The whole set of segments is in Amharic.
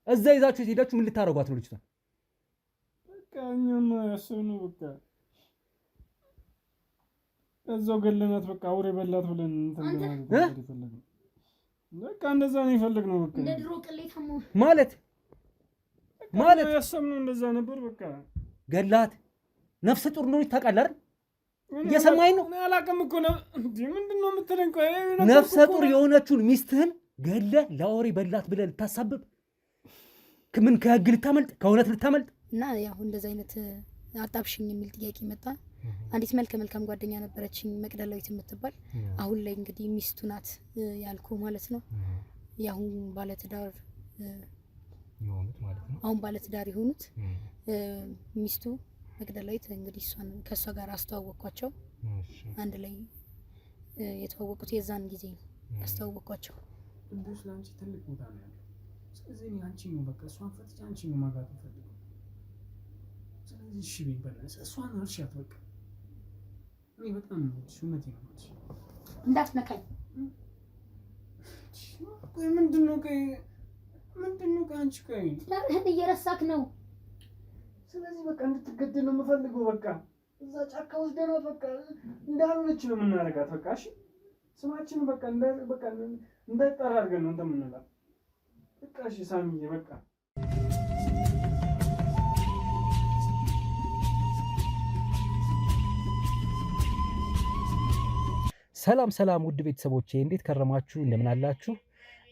እዛ ይዛችሁ ሄዳችሁ ምን ልታረጓት ነው ልጅቷን? በቃ እኛማ ያሰብነው በቃ እዛው ገለናት በቃ አውሬ በላት ብለን እንትን ማለት ነው። በቃ እንደዛ ነው የፈለግነው። በቃ እንደ ድሮ ቅሌታም ማለት ያሰብነው እንደዛ ነበር። በቃ ገላት ነፍሰ ጡር ነው ታውቃለህ አይደል? እየሰማኸኝ ነው? እኔ አላውቅም እኮ ነው እንዴ። ምንድነው የምትለኝ? ቆይ ነፍሰ ጡር የሆነችውን ሚስትህን ገለህ ለአውሬ በላት ብለህ ልታሳብብ ምን ከህግ ልታመልጥ ከእውነት ልታመልጥ እና ያው እንደዛ አይነት አጣብሽኝ የሚል ጥያቄ መጣ። አንዲት መልከ መልካም ጓደኛ ነበረችኝ መቅደላዊት የምትባል አሁን ላይ እንግዲህ ሚስቱ ናት ያልኩ ማለት ነው። ያሁን ባለትዳር የሆኑት ማለት ነው። አሁን ባለትዳር የሆኑት ሚስቱ መቅደላዊት እንግዲህ እሷን ከእሷ ጋር አስተዋወቅኳቸው። አንድ ላይ የተዋወቁት የዛን ጊዜ ነው ያስተዋወቅኳቸው። እንደሱ ላንቺ ትልቅ ቦታ ነው ያለው። ስለዚህ እኔ አንቺ ነው በቃ እሷን ፈትቼ አንቺ ነው ማጋት ፈልገው። ስለዚህ እሺ ቢበላስ እሷን አልሻት በቃ እኔ በጣም ነው ሹመቴ ነው ማለት እንዳትነካኝ። ቆይ ምንድነው አንቺ ቆይ ለምን እየረሳክ ነው? ስለዚህ በቃ እንድትገደል ነው የምፈልገው። በቃ እዛ ጫካ ወስደናት በቃ እንዳልሆነች ነው የምናደርጋት። በቃ እሺ ስማችን በቃ እንዳይጠራ አድርገን ነው እንትን የምንላት። በቃ እሺ ሳሚዬ በቃ ሰላም ውድ ቤተሰቦቼ እንዴት ከረማችሁ? እንደምን አላችሁ?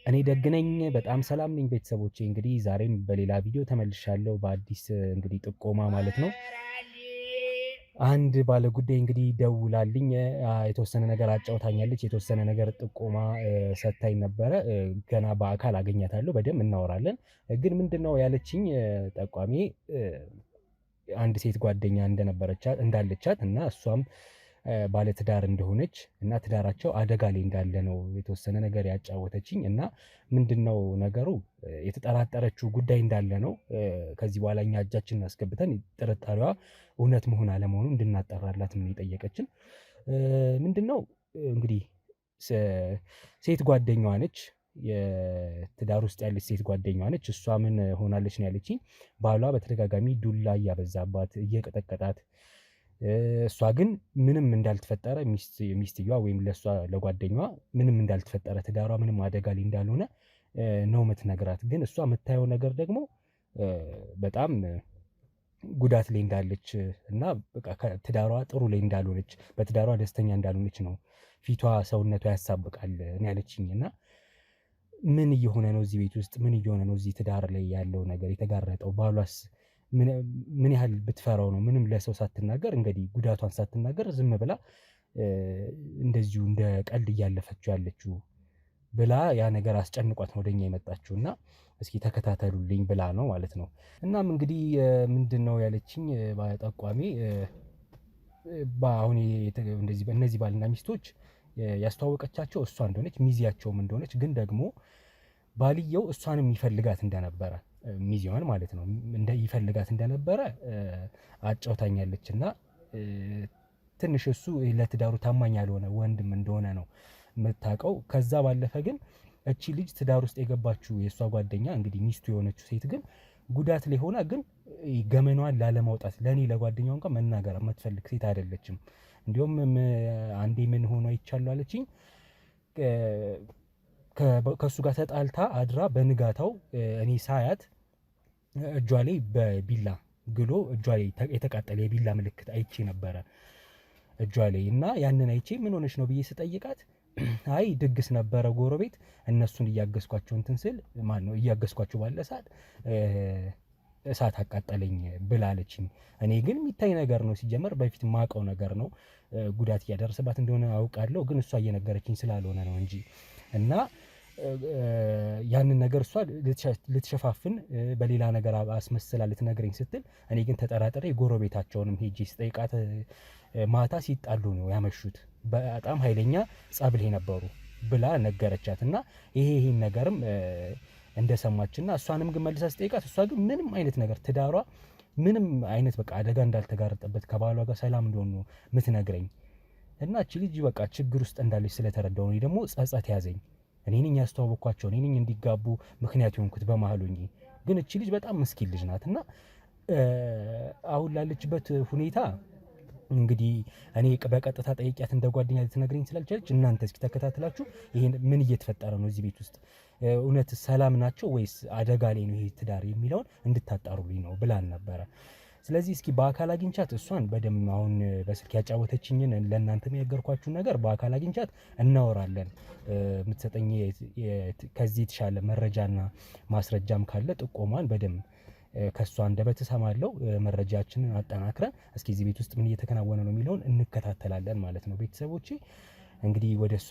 እኔ ደግነኝ በጣም ሰላም ነኝ ቤተሰቦቼ። እንግዲህ ዛሬም በሌላ ቪዲዮ ተመልሻለሁ በአዲስ እንግዲህ ጥቆማ ማለት ነው። አንድ ባለ ጉዳይ እንግዲህ ደውላልኝ የተወሰነ ነገር አጫውታኛለች። የተወሰነ ነገር ጥቆማ ሰጥታኝ ነበረ። ገና በአካል አገኛታለሁ፣ በደንብ እናወራለን። ግን ምንድነው ያለችኝ ጠቋሚ አንድ ሴት ጓደኛ እንዳለቻት እና እሷም ባለትዳር እንደሆነች እና ትዳራቸው አደጋ ላይ እንዳለ ነው የተወሰነ ነገር ያጫወተችኝ። እና ምንድነው ነገሩ የተጠራጠረችው ጉዳይ እንዳለ ነው። ከዚህ በኋላ እኛ እጃችንን አስገብተን ጥርጣሬዋ እውነት መሆን አለመሆኑ እንድናጠራላት ምን የጠየቀችን። ምንድነው እንግዲህ ሴት ጓደኛዋ ነች፣ የትዳር ውስጥ ያለች ሴት ጓደኛዋ ነች። እሷ ምን ሆናለች ነው ያለችኝ። ባሏ በተደጋጋሚ ዱላ እያበዛባት እየቀጠቀጣት፣ እሷ ግን ምንም እንዳልተፈጠረ ሚስትየዋ ወይም ለጓደኛዋ ምንም እንዳልተፈጠረ ትዳሯ ምንም አደጋ ላይ እንዳልሆነ ነው የምትነግራት። ግን እሷ የምታየው ነገር ደግሞ በጣም ጉዳት ላይ እንዳለች እና በቃ ትዳሯ ጥሩ ላይ እንዳልሆነች፣ በትዳሯ ደስተኛ እንዳልሆነች ነው ፊቷ፣ ሰውነቷ ያሳብቃል ነው ያለችኝ። እና ምን እየሆነ ነው እዚህ ቤት ውስጥ? ምን እየሆነ ነው እዚህ ትዳር ላይ ያለው ነገር የተጋረጠው? ባሏስ ምን ያህል ብትፈራው ነው ምንም ለሰው ሳትናገር እንግዲህ ጉዳቷን ሳትናገር ዝም ብላ እንደዚሁ እንደ ቀልድ እያለፈችው ያለችው ብላ ያ ነገር አስጨንቋት ነው ወደኛ የመጣችው። እና እስኪ ተከታተሉልኝ ብላ ነው ማለት ነው። እናም እንግዲህ ምንድነው ያለችኝ ጠቋሚ፣ አሁን እነዚህ ባልና ሚስቶች ያስተዋወቀቻቸው እሷ እንደሆነች ሚዜያቸውም እንደሆነች፣ ግን ደግሞ ባልየው እሷንም ይፈልጋት እንደነበረ ሚዜዋን ማለት ነው ይፈልጋት እንደነበረ አጫውታኛለች። እና ትንሽ እሱ ለትዳሩ ታማኝ ያልሆነ ወንድም እንደሆነ ነው የምታውቀው። ከዛ ባለፈ ግን እቺ ልጅ ትዳር ውስጥ የገባችው የእሷ ጓደኛ እንግዲህ ሚስቱ የሆነችው ሴት ግን ጉዳት ላይ ሆና ግን ገመናዋን ላለማውጣት ለእኔ ለጓደኛው እንኳን መናገር የምትፈልግ ሴት አይደለችም። እንዲሁም አንዴ ምን ሆኖ አይቻለሁ አለችኝ። ከእሱ ጋር ተጣልታ አድራ በንጋታው እኔ ሳያት እጇ ላይ በቢላ ግሎ እጇ ላይ የተቃጠለ የቢላ ምልክት አይቼ ነበረ እጇ ላይ። እና ያንን አይቼ ምን ሆነች ነው ብዬ ስጠይቃት አይ ድግስ ነበረ ጎረቤት፣ እነሱን እያገዝኳቸው እንትን ስል እያገዝኳቸው ባለ ሰዓት እሳት አቃጠለኝ ብላለችኝ። እኔ ግን የሚታይ ነገር ነው፣ ሲጀመር በፊት ማውቀው ነገር ነው። ጉዳት እያደረሰባት እንደሆነ አውቃለሁ፣ ግን እሷ እየነገረችኝ ስላልሆነ ነው እንጂ። እና ያንን ነገር እሷ ልትሸፋፍን በሌላ ነገር አስመስላ ልትነግረኝ ስትል እኔ ግን ተጠራጥሬ ጎረቤታቸውንም ሄጄ ስጠይቃት ማታ ሲጣሉ ነው ያመሹት፣ በጣም ኃይለኛ ጸብ ላይ ነበሩ ብላ ነገረቻት። እና ይሄን ነገርም እንደሰማችና እሷንም ግን መልሳ ስጠይቃት እሷ ግን ምንም አይነት ነገር ትዳሯ ምንም አይነት በቃ አደጋ እንዳልተጋረጠበት ከባሏ ጋር ሰላም እንደሆኑ ምትነግረኝ። እና እቺ ልጅ በቃ ችግር ውስጥ እንዳለች ስለተረዳው ነው ደግሞ ጸጸት ያዘኝ። እኔ ነኝ ያስተዋወቅኳቸው፣ እኔ ነኝ እንዲጋቡ ምክንያት የሆንኩት በመሀሉ እንጂ። ግን እቺ ልጅ በጣም ምስኪን ልጅ ናት እና አሁን ላለችበት ሁኔታ እንግዲህ እኔ በቀጥታ ጠይቂያት እንደ ጓደኛ ልትነግረኝ ስላልቻለች እናንተ እስኪ ተከታትላችሁ ይሄን ምን እየተፈጠረ ነው እዚህ ቤት ውስጥ እውነት ሰላም ናቸው ወይስ አደጋ ላይ ነው ይሄ ትዳር የሚለውን እንድታጣሩልኝ ነው ብላን ነበረ። ስለዚህ እስኪ በአካል አግኝቻት እሷን በደንብ አሁን በስልክ ያጫወተችኝን ለእናንተ የነገርኳችሁን ነገር በአካል አግኝቻት እናወራለን። የምትሰጠኝ ከዚህ የተሻለ መረጃና ማስረጃም ካለ ጥቆማን በደንብ ከሷ አንደበት እሰማለሁ። መረጃችንን አጠናክረን እስኪ እዚህ ቤት ውስጥ ምን እየተከናወነ ነው የሚለውን እንከታተላለን ማለት ነው። ቤተሰቦቼ እንግዲህ ወደ እሷ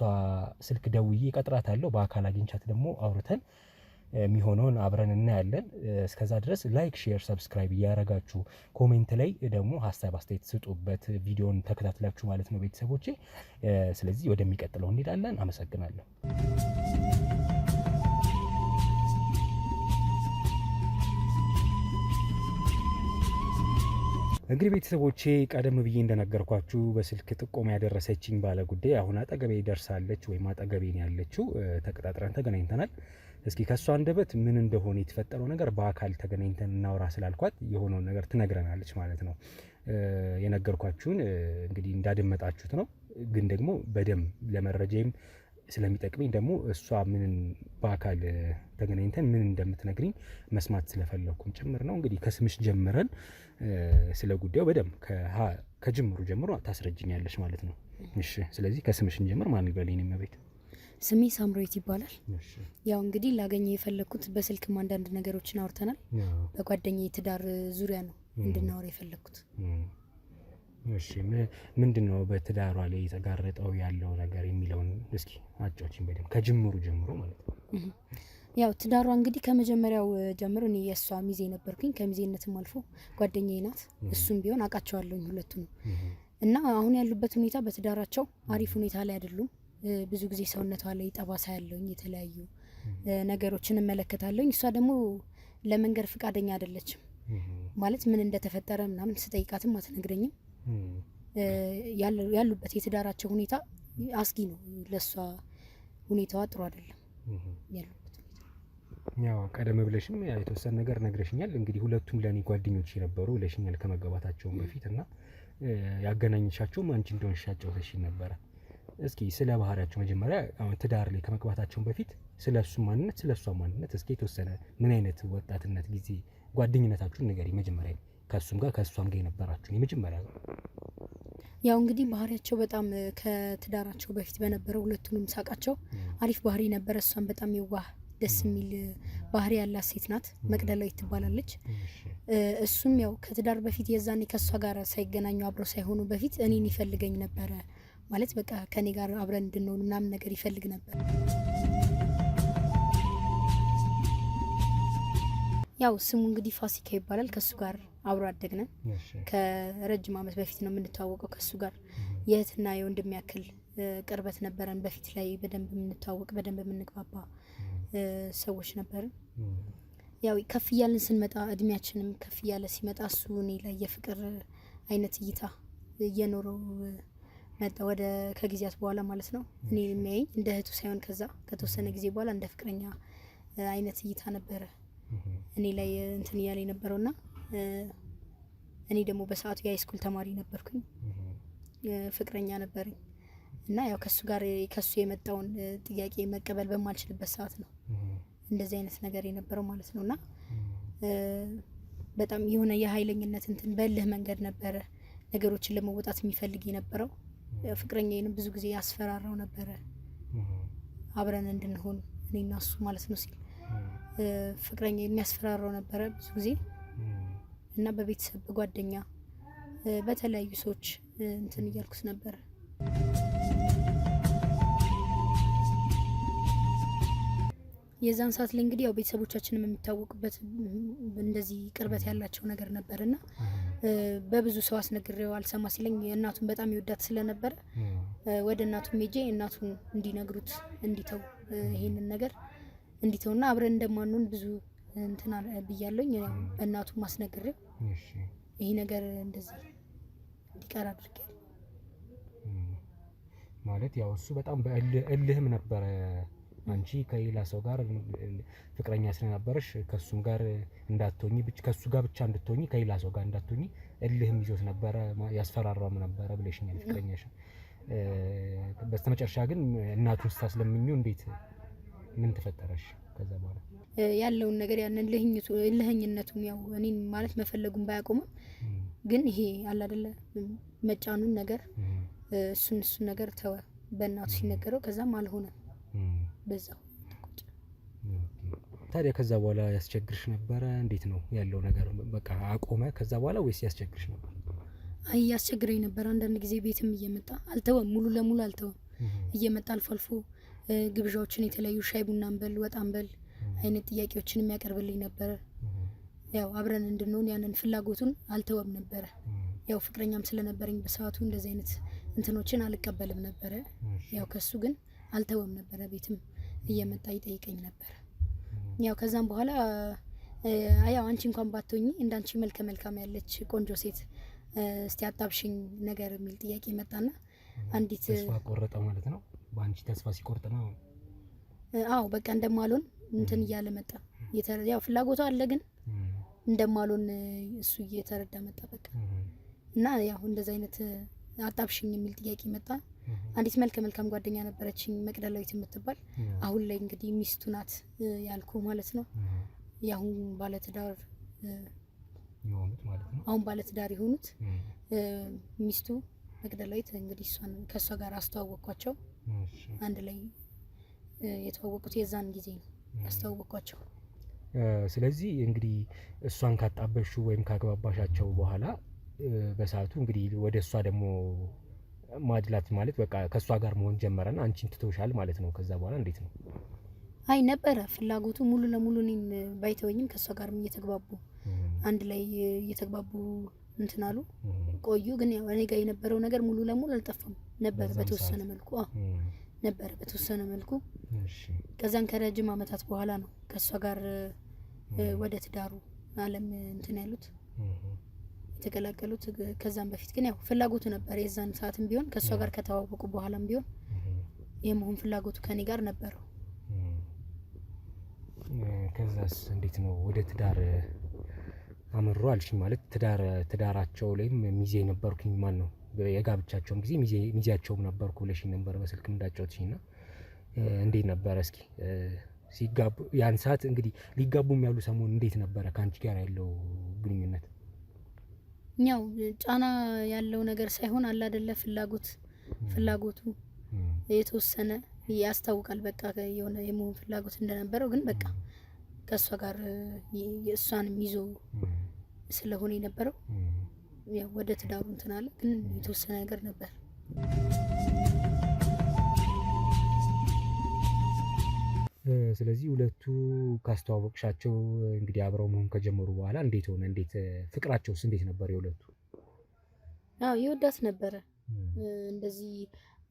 ስልክ ደውዬ እቀጥራታለሁ። በአካል አግኝቻት ደግሞ አውርተን የሚሆነውን አብረን እናያለን። እስከዛ ድረስ ላይክ፣ ሼር፣ ሰብስክራይብ እያረጋችሁ ኮሜንት ላይ ደግሞ ሀሳብ አስተያየት ስጡበት፣ ቪዲዮን ተከታትላችሁ ማለት ነው ቤተሰቦቼ። ስለዚህ ወደሚቀጥለው እንሄዳለን። አመሰግናለሁ። እንግዲህ ቤተሰቦቼ ቀደም ብዬ እንደነገርኳችሁ በስልክ ጥቆማ ያደረሰችኝ ባለ ጉዳይ አሁን አጠገቤ ደርሳለች፣ ወይም አጠገቤ ነው ያለችው። ተቀጣጥረን ተገናኝተናል። እስኪ ከሷ አንደበት ምን እንደሆነ የተፈጠረው ነገር በአካል ተገናኝተን እናውራ ስላልኳት የሆነውን ነገር ትነግረናለች ማለት ነው። የነገርኳችሁን እንግዲህ እንዳደመጣችሁት ነው። ግን ደግሞ በደንብ ለመረጃም ስለሚጠቅመኝ ደግሞ እሷ ምን በአካል ተገናኝተን ምን እንደምትነግሪኝ መስማት ስለፈለኩም ጭምር ነው። እንግዲህ ከስምሽ ጀምረን ስለ ጉዳዩ በደንብ ከጅምሩ ጀምሮ ታስረጅኛለሽ ማለት ነው። እሺ፣ ስለዚህ ከስምሽን ጀምር። ማን ይበለኝ ነው ቤት? ስሜ ሳምራዊት ይባላል። ያው እንግዲህ ላገኘው የፈለኩት በስልክም አንዳንድ ነገሮችን አውርተናል። በጓደኛዬ ትዳር ዙሪያ ነው እንድናወራ የፈለኩት። እሺ፣ ምንድነው በትዳሯ ላይ የተጋረጠው ያለው ነገር የሚለውን እስኪ አጫውቺኝ በደንብ ከጅምሩ ጀምሮ ማለት ነው። ያው ትዳሯ እንግዲህ ከመጀመሪያው ጀምሮ እኔ የእሷ ሚዜ ነበርኩኝ። ከሚዜነትም አልፎ ጓደኛዬ ናት። እሱም ቢሆን አውቃቸዋለሁኝ ሁለቱም። እና አሁን ያሉበት ሁኔታ በትዳራቸው አሪፍ ሁኔታ ላይ አይደሉም። ብዙ ጊዜ ሰውነቷ ላይ ጠባሳ ያለውኝ የተለያዩ ነገሮችን እመለከታለሁኝ። እሷ ደግሞ ለመንገር ፍቃደኛ አይደለችም። ማለት ምን እንደተፈጠረ ምናምን ስጠይቃትም አትነግረኝም። ያሉበት የትዳራቸው ሁኔታ አስጊ ነው። ለሷ ሁኔታዋ ጥሩ አይደለም ያሉበት ሁኔታ። ያው ቀደም ብለሽም የተወሰነ ነገር ነግረሽኛል። እንግዲህ ሁለቱም ለኔ ጓደኞች የነበሩ ብለሽኛል ከመጋባታቸው በፊት እና ያገናኝሻቸውም አንቺ እንደሆንሽ አጫውተሽኝ ነበረ። እስኪ ስለ ባህሪያቸው መጀመሪያ አሁን ትዳር ላይ ከመግባታቸው በፊት ስለ እሱ ማንነት ስለ እሷ ማንነት እስኪ የተወሰነ ምን አይነት ወጣትነት ጊዜ ጓደኝነታችሁን ንገሪ። መጀመሪያ ከእሱም ጋር ከእሷም ጋር የነበራችሁ የመጀመሪያ ያው እንግዲህ ባህሪያቸው በጣም ከትዳራቸው በፊት በነበረው ሁለቱንም ሳቃቸው አሪፍ ባህሪ ነበረ። እሷም በጣም የዋህ ደስ የሚል ባህሪ ያላት ሴት ናት። መቅደላዊት ትባላለች። እሱም ያው ከትዳር በፊት የዛኔ ከእሷ ጋር ሳይገናኙ አብረው ሳይሆኑ በፊት እኔን ይፈልገኝ ነበረ። ማለት በቃ ከኔ ጋር አብረን እንድንሆን ምናምን ነገር ይፈልግ ነበር። ያው ስሙ እንግዲህ ፋሲካ ይባላል። ከሱ ጋር አብሮ አደግነን። ከረጅም ዓመት በፊት ነው የምንተዋወቀው። ከሱ ጋር የእህትና የወንድም ያክል ቅርበት ነበረን። በፊት ላይ በደንብ የምንተዋወቅ በደንብ የምንግባባ ሰዎች ነበርን። ያው ከፍ እያልን ስንመጣ እድሜያችንም ከፍ እያለ ሲመጣ እሱ እኔ ላይ የፍቅር አይነት እይታ እየኖረው መጣ። ወደ ከጊዜያት በኋላ ማለት ነው። እኔ የሚያየኝ እንደ እህቱ ሳይሆን ከዛ ከተወሰነ ጊዜ በኋላ እንደ ፍቅረኛ አይነት እይታ ነበረ እኔ ላይ እንትን እያለ የነበረውና እኔ ደግሞ በሰዓቱ የሃይስኩል ተማሪ ነበርኩኝ። ፍቅረኛ ነበረኝ እና ያው ከሱ ጋር ከሱ የመጣውን ጥያቄ መቀበል በማልችልበት ሰዓት ነው እንደዚህ አይነት ነገር የነበረው ማለት ነውና በጣም የሆነ የኃይለኝነት እንትን በልህ መንገድ ነበረ ነገሮችን ለመወጣት የሚፈልግ የነበረው። ፍቅረኛዬንም ብዙ ጊዜ ያስፈራራው ነበረ አብረን እንድንሆን እኔና እሱ ማለት ነው ሲል ፍቅረኛ የሚያስፈራራው ነበረ ብዙ ጊዜ እና በቤተሰብ በጓደኛ በተለያዩ ሰዎች እንትን እያልኩት ነበር። የዛን ሰዓት ላይ እንግዲህ ያው ቤተሰቦቻችንም የሚታወቁበት እንደዚህ ቅርበት ያላቸው ነገር ነበርና በብዙ ሰው አስነግሬው አልሰማ ሲለኝ እናቱን በጣም ይወዳት ስለነበረ ወደ እናቱም ሄጄ እናቱን እንዲነግሩት እንዲተው ይሄንን ነገር እንዲተውና አብረን እንደማንሆን ብዙ እንትና ብያለኝ። እናቱ ማስነግሬው ይሄ ነገር እንደዚህ እንዲቀር አድርጌያለሁ። ማለት ያው እሱ በጣም በእልህም ነበረ አንቺ ከሌላ ሰው ጋር ፍቅረኛ ስለነበረሽ ከሱም ጋር እንዳትሆኚ ከሱ ጋር ብቻ እንድትሆኚ ከሌላ ሰው ጋር እንዳትሆኚ እልህም ይዞት ነበረ ያስፈራራም ነበረ ብለሽኛል ፍቅረኛሽ። በስተመጨረሻ ግን እናቱን ስታስለምኚው እንዴት ምን ተፈጠረሽ ከዛ በኋላ? ያለውን ነገር ያንን ልህኝነቱን ያው እኔን ማለት መፈለጉን ባያቆምም ግን ይሄ አለ አይደለ መጫኑን ነገር እሱን ነገር ተወ በእናቱ ሲነገረው ከዛም አልሆነም በዛው ተቆጨ። ታዲያ ከዛ በኋላ ያስቸግርሽ ነበረ? እንዴት ነው ያለው ነገር? በቃ አቆመ ከዛ በኋላ ወይስ ያስቸግርሽ ነበር? አይ ያስቸግረኝ ነበር። አንዳንድ ጊዜ ቤትም እየመጣ አልተወም፣ ሙሉ ለሙሉ አልተወም። እየመጣ አልፎ አልፎ ግብዣዎችን የተለያዩ ሻይ ቡና እንበል ወጣ እንበል አይነት ጥያቄዎችን የሚያቀርብልኝ ነበር። ያው አብረን እንድንሆን ያንን ፍላጎቱን አልተወም ነበረ። ያው ፍቅረኛም ስለነበረኝ በሰዓቱ እንደዚህ አይነት እንትኖችን አልቀበልም ነበረ። ያው ከሱ ግን አልተወም ነበረ። ቤትም እየመጣ ይጠይቀኝ ነበረ። ያው ከዛም በኋላ ያው አንቺ እንኳን ባትሆኚ እንዳንቺ መልከ መልካም ያለች ቆንጆ ሴት እስቲ አጣብሽኝ ነገር የሚል ጥያቄ መጣና አንዲት ተስፋ ቆረጠ ማለት ነው። በአንቺ ተስፋ ሲቆርጥ ነው። አዎ በቃ እንደማልሆን እንትን እያለ መጣ። ያው ፍላጎቱ አለ ግን እንደማልሆን እሱ እየተረዳ መጣ በቃ። እና ያው እንደዚህ አይነት አጣብሽኝ የሚል ጥያቄ መጣ። አንዲት መልከ መልካም ጓደኛ ነበረችኝ መቅደላዊት የምትባል አሁን ላይ እንግዲህ ሚስቱ ናት ያልኩ ማለት ነው። ያሁን ባለትዳር የሆኑት ማለት ነው። አሁን ባለትዳር የሆኑት ሚስቱ መቅደላዊት እንግዲህ እሷን ከሷ ጋር አስተዋወቅኳቸው። አንድ ላይ የተዋወቁት የዛን ጊዜ ነው ያስተዋወቅኳቸው። ስለዚህ እንግዲህ እሷን ካጣበሹ ወይም ካግባባሻቸው በኋላ በሰዓቱ እንግዲህ ወደ እሷ ደግሞ ማድላት ማለት በቃ ከእሷ ጋር መሆን ጀመረና አንቺን ትተውሻል ማለት ነው። ከዛ በኋላ እንዴት ነው? አይ ነበረ ፍላጎቱ ሙሉ ለሙሉ እኔን ባይተወኝም ከእሷ ጋርም እየተግባቡ አንድ ላይ እየተግባቡ እንትን አሉ ቆዩ። ግን ያው እኔ ጋር የነበረው ነገር ሙሉ ለሙሉ አልጠፋም ነበር በተወሰነ መልኩ ነበር በተወሰነ መልኩ። ከዛን ከረጅም አመታት በኋላ ነው ከእሷ ጋር ወደ ትዳሩ አለም እንትን ያሉት የተቀላቀሉት። ከዛም በፊት ግን ያው ፍላጎቱ ነበር የዛን ሰዓትም ቢሆን ከእሷ ጋር ከተዋወቁ በኋላም ቢሆን የመሆን ፍላጎቱ ከኔ ጋር ነበረው። ከዛስ እንዴት ነው ወደ ትዳር አመሩ አልሽኝ? ማለት ትዳራቸው ላይም ሚዜ ነበርኩኝ። ማን ነው የጋብቻቸውም ጊዜ ሚዜያቸውም ነበርኩ ብለሽኝ ነበር በስልክ እንዳጫወትሽኝና እንዴት ነበረ? እስኪ ሲጋቡ ያን ሰዓት እንግዲህ ሊጋቡም ያሉ ሰሞን እንዴት ነበረ ከአንቺ ጋር ያለው ግንኙነት? ያው ጫና ያለው ነገር ሳይሆን አለ አይደለ ፍላጎቱ የተወሰነ ያስታውቃል። በቃ የሆነ የመሆን ፍላጎት እንደነበረው ግን በቃ ከእሷ ጋር የእሷንም ይዞ ስለሆነ የነበረው ያው ወደ ትዳሩ እንትን አለ። ግን የተወሰነ ነገር ነበር። ስለዚህ ሁለቱ ካስተዋወቅሻቸው እንግዲህ አብረው መሆን ከጀመሩ በኋላ እንዴት ሆነ? እንዴት ፍቅራቸውስ እንዴት ነበር የሁለቱ? አዎ ይወዳት ነበረ። እንደዚህ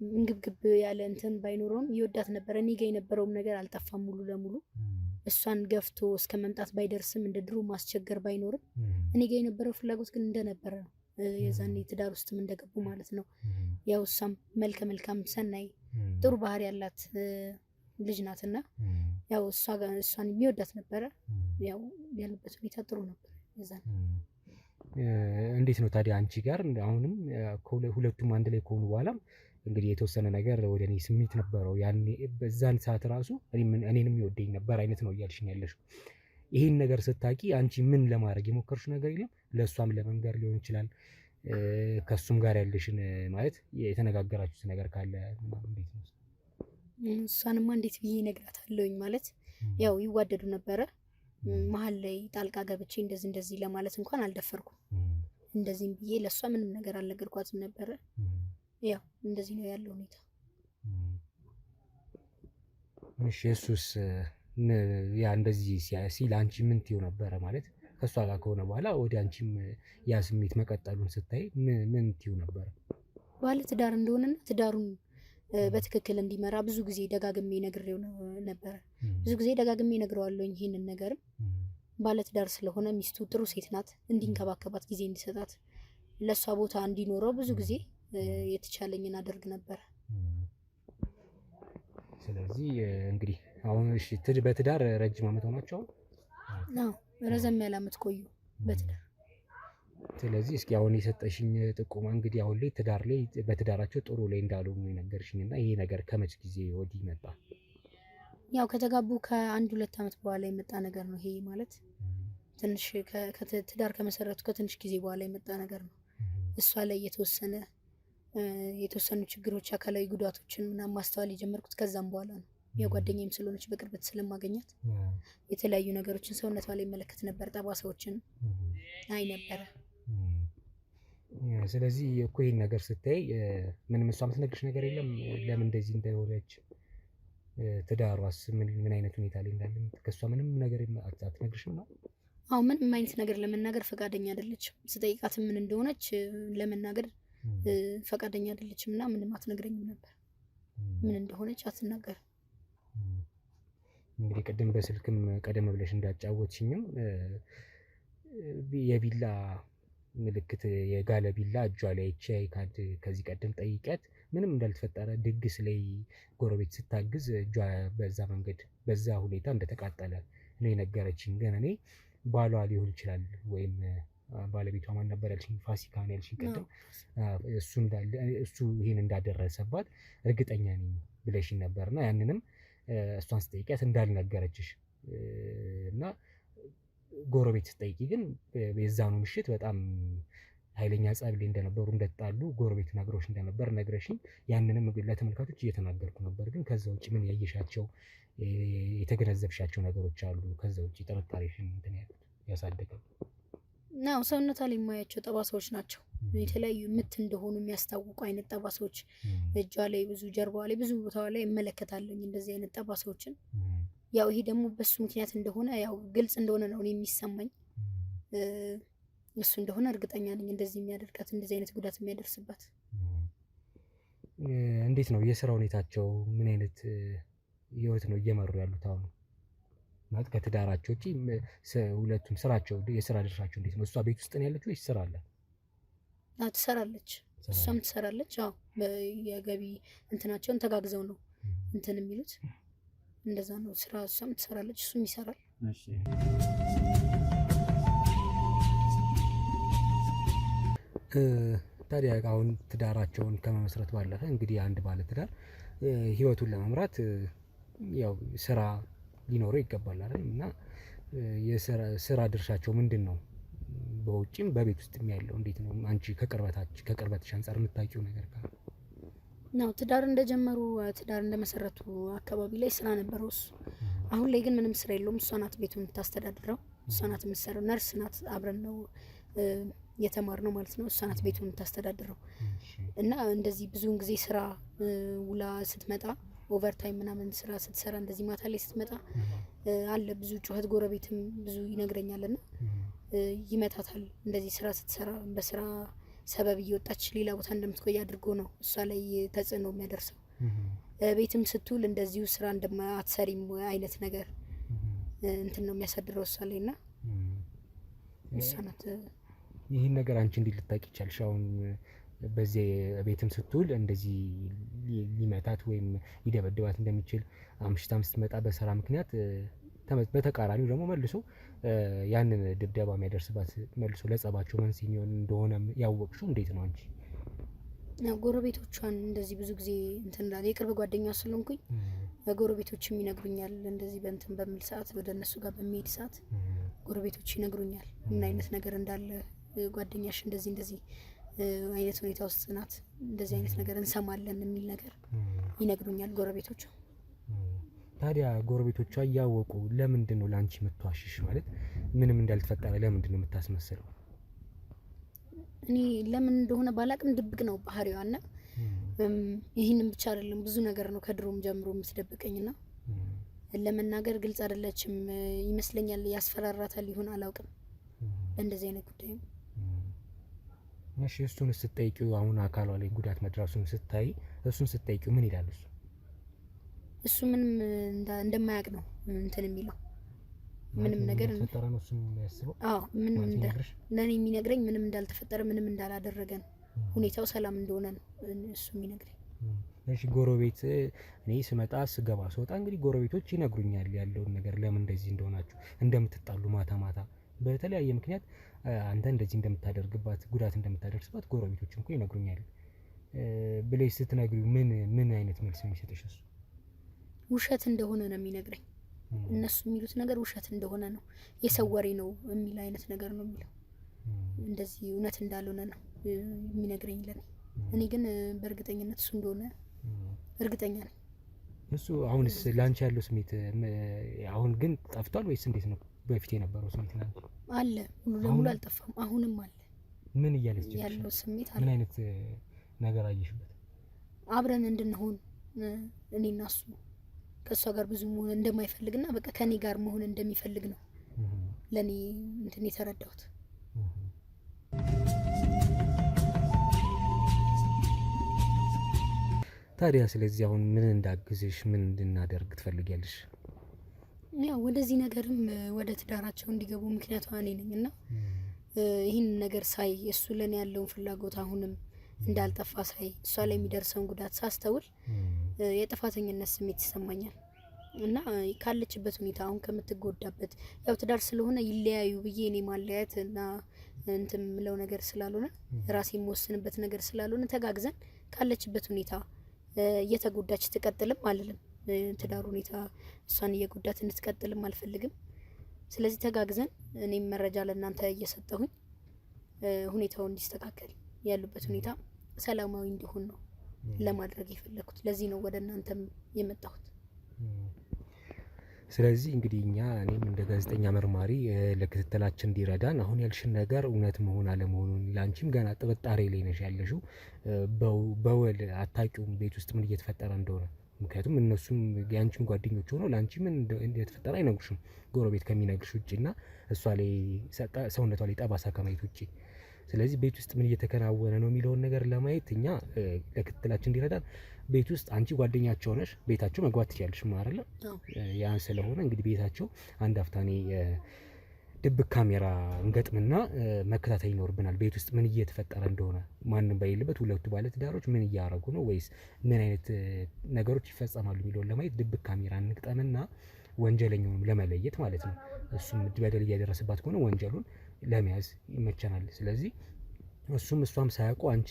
እንግብግብ ያለ እንትን ባይኖረውም ይወዳት ነበረ። እኔ ጋ የነበረውም ነገር አልጠፋም ሙሉ ለሙሉ። እሷን ገፍቶ እስከ መምጣት ባይደርስም እንደ ድሮ ማስቸገር ባይኖርም እኔ ጋ የነበረው ፍላጎት ግን እንደነበረ ነው። የዛኔ ትዳር ውስጥም እንደገቡ ማለት ነው። ያው እሷም መልከ መልካም ሰናይ ጥሩ ባህሪ ያላት ልጅ ናትና ያው እሷን የሚወዳት ነበረ። ያው ያለበት ሁኔታ ጥሩ ነበር የዛኔ። እንዴት ነው ታዲያ አንቺ ጋር አሁንም ሁለቱም አንድ ላይ ከሆኑ በኋላም እንግዲህ የተወሰነ ነገር ወደ እኔ ስሜት ነበረው ያኔ በዛን ሰዓት ራሱ እኔንም ይወደኝ ነበር አይነት ነው እያልሽኝ ያለሽው። ይሄን ነገር ስታቂ አንቺ ምን ለማድረግ የሞከርሽው ነገር የለም? ለእሷም ለመንገር ሊሆን ይችላል ከሱም ጋር ያለሽን ማለት የተነጋገራችሁት ነገር ካለ እንዴት ነው? እሷንማ እንዴት ብዬ እነግራታለሁኝ ማለት ያው ይዋደዱ ነበረ። መሀል ላይ ጣልቃ ገብቼ እንደዚህ ለማለት እንኳን አልደፈርኩም። እንደዚህም ብዬ ለእሷ ምንም ነገር አልነገርኳትም ነበረ። ያው እንደዚህ ነው ያለው ሁኔታ። እሺ እሱስ ያ እንደዚህ ሲል አንቺ ምን ትይው ነበረ? ማለት ከእሷ ጋር ከሆነ በኋላ ወደ አንቺም ያ ስሜት መቀጠሉን ስታይ ምን ትይው ነበረ? ባለ ትዳር እንደሆነና ትዳሩን በትክክል እንዲመራ ብዙ ጊዜ ደጋግሜ ነግሬው ነበረ። ብዙ ጊዜ ደጋግሜ ነግረዋለሁኝ ይሄንን ነገርም ባለትዳር ስለሆነ ሚስቱ ጥሩ ሴት ናት፣ እንዲንከባከባት ጊዜ እንዲሰጣት ለእሷ ቦታ እንዲኖረው ብዙ ጊዜ የተቻለኝን አደርግ ነበረ። ስለዚህ እንግዲህ አሁን እሺ በትዳር ረጅም ዓመት ሆናቸው? አዎ ረዘም ያለ ዓመት ቆዩ በትዳር። ስለዚህ እስኪ አሁን የሰጠሽኝ ጥቆማ እንግዲህ አሁን ላይ ትዳር ላይ በትዳራቸው ጥሩ ላይ እንዳልሆኑ የነገርሽኝ እና ይሄ ነገር ከመች ጊዜ ወዲህ መጣ? ያው ከተጋቡ ከአንድ 2 ዓመት በኋላ የመጣ ነገር ነው። ይሄ ማለት ትንሽ ትዳር ከመሰረቱ ከትንሽ ጊዜ በኋላ የመጣ ነገር ነው። እሷ ላይ የተወሰኑ ችግሮች፣ አካላዊ ጉዳቶችን ምናምን ማስተዋል የጀመርኩት ከዛም በኋላ ነው። የጓደኛዬም ስለሆነች በቅርበት ስለማገኛት የተለያዩ ነገሮችን ሰውነቷ ላይ መለከት ነበር፣ ጠባሳዎችን አይ ነበረ። ስለዚህ እኮ ይሄን ነገር ስታይ ምንም እሷ የምትነግርሽ ነገር የለም ለምን እንደዚህ እንደሆነች? ትዳሯስ ምን አይነት ሁኔታ ላይ እንዳለ ከእሷ ምንም ነገር አትነግርሽም ነው? አዎ ምንም አይነት ነገር ለመናገር ፈቃደኛ አይደለችም። ስጠይቃት ምን እንደሆነች ለመናገር ፈቃደኛ አይደለችም እና ምንም አትነግረኝም ነበር። ምን እንደሆነች አትናገርም። እንግዲህ ቅድም በስልክም ቀደም ብለሽ እንዳጫወትሽኝም የቢላ ምልክት የጋለ ቢላ እጇ ላይ አይቼ ከዚህ ቀደም ጠይቂያት ምንም እንዳልተፈጠረ ድግስ ላይ ጎረቤት ስታግዝ እጇ በዛ ሁኔታ እንደተቃጠለ ነው የነገረችኝ። ግን እኔ ባሏ ሊሆን ይችላል ወይም ባለቤቷ ማን ነበር ያልሽኝ? ፋሲካ ነው ያልሽኝ ቀደም። እሱ ይሄን እንዳደረሰባት እርግጠኛ ነኝ ብለሽኝ ነበርና ያንንም እሷን ስጠይቂያት እንዳልነገረችሽ እና ጎረቤት ስጠይቂ ግን የዛኑ ምሽት በጣም ኃይለኛ ጸብ ላይ እንደነበሩ እንደተጣሉ ጎረቤት ነግሮሽ እንደነበር ነግረሽኝ ያንንም ለተመልካቾች እየተናገርኩ ነበር። ግን ከዛ ውጭ ምን ያየሻቸው የተገነዘብሻቸው ነገሮች አሉ? ከዛ ውጭ ጥርጣሬሽን እንትን ያሳደገው ነው ሰውነቷ ላይ የማያቸው ጠባሳዎች ናቸው። የተለያዩ ምት እንደሆኑ የሚያስታውቁ አይነት ጠባሳዎች እጇ ላይ ብዙ፣ ጀርባዋ ላይ ብዙ ቦታዋ ላይ እመለከታለሁኝ እንደዚህ አይነት ጠባሳዎችን። ያው ይሄ ደግሞ በሱ ምክንያት እንደሆነ ያው ግልጽ እንደሆነ ነው የሚሰማኝ። እሱ እንደሆነ እርግጠኛ ነኝ እንደዚህ የሚያደርጋት እንደዚህ አይነት ጉዳት የሚያደርስባት። እንዴት ነው የስራ ሁኔታቸው? ምን አይነት ህይወት ነው እየመሩ ያሉት አሁን? ማለት ከትዳራቸው ውጪ ሁለቱም የስራ ድርሻቸው እንዴት ነው? እሷ ቤት ውስጥ ነው ያለችው ወይስ ስራ አለ? ትሰራለች፣ እሷም ትሰራለች። አዎ የገቢ እንትናቸውን ተጋግዘው ነው እንትን የሚሉት። እንደዛ ነው ስራ። እሷም ትሰራለች፣ እሱም ይሰራል። ታዲያ አሁን ትዳራቸውን ከመመስረት ባለፈ እንግዲህ አንድ ባለ ትዳር ህይወቱን ለመምራት ያው ስራ ሊኖረው ይገባል አይደል? እና የስራ ድርሻቸው ምንድን ነው? በውጭም በቤት ውስጥ ያለው እንዴት ነው? አንቺ ከቅርበትሽ አንፃር የምታውቂው ነገር ካለ ነው። ትዳር እንደመሰረቱ አካባቢ ላይ ስራ ነበረው እሱ። አሁን ላይ ግን ምንም ስራ የለውም። እሷ ናት ቤቱን የምታስተዳድረው፣ እሷ ናት የምትሰራው። ነርስ ናት፣ አብረን ነው የተማርነው ማለት ነው። እሷ ናት ቤቱን የምታስተዳድረው እና እንደዚህ ብዙውን ጊዜ ስራ ውላ ስትመጣ ኦቨርታይም ምናምን ስራ ስትሰራ እንደዚህ ማታ ላይ ስትመጣ አለ ብዙ ጩኸት፣ ጎረቤትም ብዙ ይነግረኛል እና ይመታታል። እንደዚህ ስራ ስትሰራ በስራ ሰበብ እየወጣች ሌላ ቦታ እንደምትቆይ አድርጎ ነው እሷ ላይ ተጽዕኖ የሚያደርሰው። ቤትም ስትውል እንደዚሁ ስራ እንደማትሰሪም አይነት ነገር እንትን ነው የሚያሳድረው እሷ ላይ እና እሷ ናት። ይህን ነገር አንቺ እንዴት ልታውቂ ቻልሽ? አሁን በዚህ ቤትም ስትውል እንደዚህ ሊመታት ወይም ሊደበድባት እንደሚችል አምሽታም ስትመጣ በስራ ምክንያት በተቃራኒው ደግሞ መልሶ ያንን ድብደባ የሚያደርስባት መልሶ ለጸባቸው መንስኤ የሚሆን እንደሆነ ያወቅሽው እንዴት ነው አንቺ? ጎረቤቶቿን እንደዚህ ብዙ ጊዜ እንትን እንዳለ የቅርብ ጓደኛ ስለሆንኩኝ ጎረቤቶችም ይነግሩኛል። እንደዚህ በእንትን በሚል ሰዓት ወደ እነሱ ጋር በሚሄድ ሰዓት ጎረቤቶች ይነግሩኛል ምን አይነት ነገር እንዳለ። ጓደኛሽ እንደዚህ አይነት ሁኔታ ውስጥ ናት፣ እንደዚህ አይነት ነገር እንሰማለን የሚል ነገር ይነግሩኛል ጎረቤቶቿ። ታዲያ ጎረቤቶቿ እያወቁ ለምንድን ነው ለአንቺ የምትዋሽሽ? ማለት ምንም እንዳልተፈጠረ ለምንድን ነው የምታስመስለው? እኔ ለምን እንደሆነ ባላቅም ድብቅ ነው ባህሪዋ እና ይህንን ብቻ አይደለም ብዙ ነገር ነው ከድሮም ጀምሮ የምትደብቀኝና ለመናገር ግልጽ አይደለችም ይመስለኛል። ያስፈራራታል ይሆን አላውቅም እንደዚህ አይነት ጉዳይ። እሺ እሱን ስትጠይቂው አሁን አካሏ ላይ ጉዳት መድረሱን እሱን ስትጠይቂው ምን ይላል እሱ? እሱ ምንም እንደማያውቅ ነው እንትን የሚለው ምንም ነገር ተፈጠረ ነው እሱ የሚያስበው። አዎ ምንም ለኔ የሚነግረኝ ምንም እንዳልተፈጠረ ምንም እንዳላደረገ ነው። ሁኔታው ሰላም እንደሆነ ነው እሱ የሚነግረኝ። እሺ ጎረቤት እኔ ስመጣ ስገባ ስወጣ እንግዲህ ጎረቤቶች ይነግሩኛል ያለውን ነገር ለምን እንደዚህ እንደሆናችሁ እንደምትጣሉ ማታ ማታ በተለያየ ምክንያት አንተ እንደዚህ እንደምታደርግባት ጉዳት እንደምታደርስባት ጎረቤቶች እንኳን ይነግሩኛል ብለሽ ስትነግሪው ምን አይነት መልስ ነው የሚሰጥሽ እሱ? ውሸት እንደሆነ ነው የሚነግረኝ። እነሱ የሚሉት ነገር ውሸት እንደሆነ ነው፣ የሰው ወሬ ነው የሚል አይነት ነገር ነው የሚለው። እንደዚህ እውነት እንዳልሆነ ነው የሚነግረኝ ለኔ። እኔ ግን በእርግጠኝነት እሱ እንደሆነ እርግጠኛ ነኝ። እሱ አሁንስ ላንቺ ያለው ስሜት አሁን ግን ጠፍቷል ወይስ እንዴት ነው? በፊት የነበረው ስሜት ላንቺ አለ፣ ሙሉ ለሙሉ አልጠፋም፣ አሁንም አለ። ምን እያለች ያለው ስሜት አለ። ምን አይነት ነገር አየሽበት? አብረን እንድንሆን እኔና እሱ ከእሷ ጋር ብዙ መሆን እንደማይፈልግና በቃ ከኔ ጋር መሆን እንደሚፈልግ ነው ለኔ እንትን የተረዳሁት። ታዲያ ስለዚህ አሁን ምን እንዳግዝሽ ምን እንድናደርግ ትፈልጊያለሽ? ያው ወደዚህ ነገርም ወደ ትዳራቸው እንዲገቡ ምክንያቷ እኔ ነኝ እና ይህን ነገር ሳይ እሱ ለኔ ያለውን ፍላጎት አሁንም እንዳልጠፋ ሳይ እሷ ላይ የሚደርሰውን ጉዳት ሳስተውል የጥፋተኝነት ስሜት ይሰማኛል እና ካለችበት ሁኔታ አሁን ከምትጎዳበት ያው ትዳር ስለሆነ ይለያዩ ብዬ እኔ ማለያየት እና እንትን ምለው ነገር ስላልሆነ ራሴ የምወስንበት ነገር ስላልሆነ ተጋግዘን ካለችበት ሁኔታ እየተጎዳች ትቀጥልም አልልም። ትዳር ሁኔታ እሷን እየጎዳት እንድትቀጥልም አልፈልግም። ስለዚህ ተጋግዘን እኔም መረጃ ለእናንተ እየሰጠሁኝ ሁኔታው እንዲስተካከል ያሉበት ሁኔታ ሰላማዊ እንዲሆን ነው ለማድረግ የፈለኩት። ለዚህ ነው ወደ እናንተም የመጣሁት። ስለዚህ እንግዲህ እኔም እንደ ጋዜጠኛ መርማሪ ለክትትላችን እንዲረዳን አሁን ያልሽን ነገር እውነት መሆን አለመሆኑን ላንቺም ገና ጥርጣሬ ላይ ነሽ ያለሽው በወል አታውቂውም ቤት ውስጥ ምን እየተፈጠረ እንደሆነ። ምክንያቱም እነሱም ያንቺም ጓደኞች ሆነው ላንቺ ምን እንደተፈጠረ አይነግሩሽም ጎረቤት ከሚነግርሽ ውጪና እሷ ላይ ሰውነቷ ላይ ጠባሳ ከማየት ውጪ። ስለዚህ ቤት ውስጥ ምን እየተከናወነ ነው የሚለውን ነገር ለማየት እኛ ለክትትላችን እንዲረዳን ቤት ውስጥ አንቺ ጓደኛቸው ነሽ ቤታቸው መግባት ትችያለሽ ማለት ያን ስለሆነ እንግዲህ ቤታቸው አንድ አፍታኔ ድብቅ ካሜራ እንገጥምና መከታተል ይኖርብናል። ቤት ውስጥ ምን እየተፈጠረ እንደሆነ ማንም ባይልበት ሁለቱ ባለትዳሮች ምን እያደረጉ ነው ወይስ ምን አይነት ነገሮች ይፈጸማሉ የሚለውን ለማየት ድብቅ ካሜራ እንግጠምና ወንጀለኛውንም ለመለየት ማለት ነው። እሱም በደል እያደረሰባት ከሆነ ወንጀሉን ለመያዝ ይመቸናል። ስለዚህ እሷም ሳያውቁ አንቺ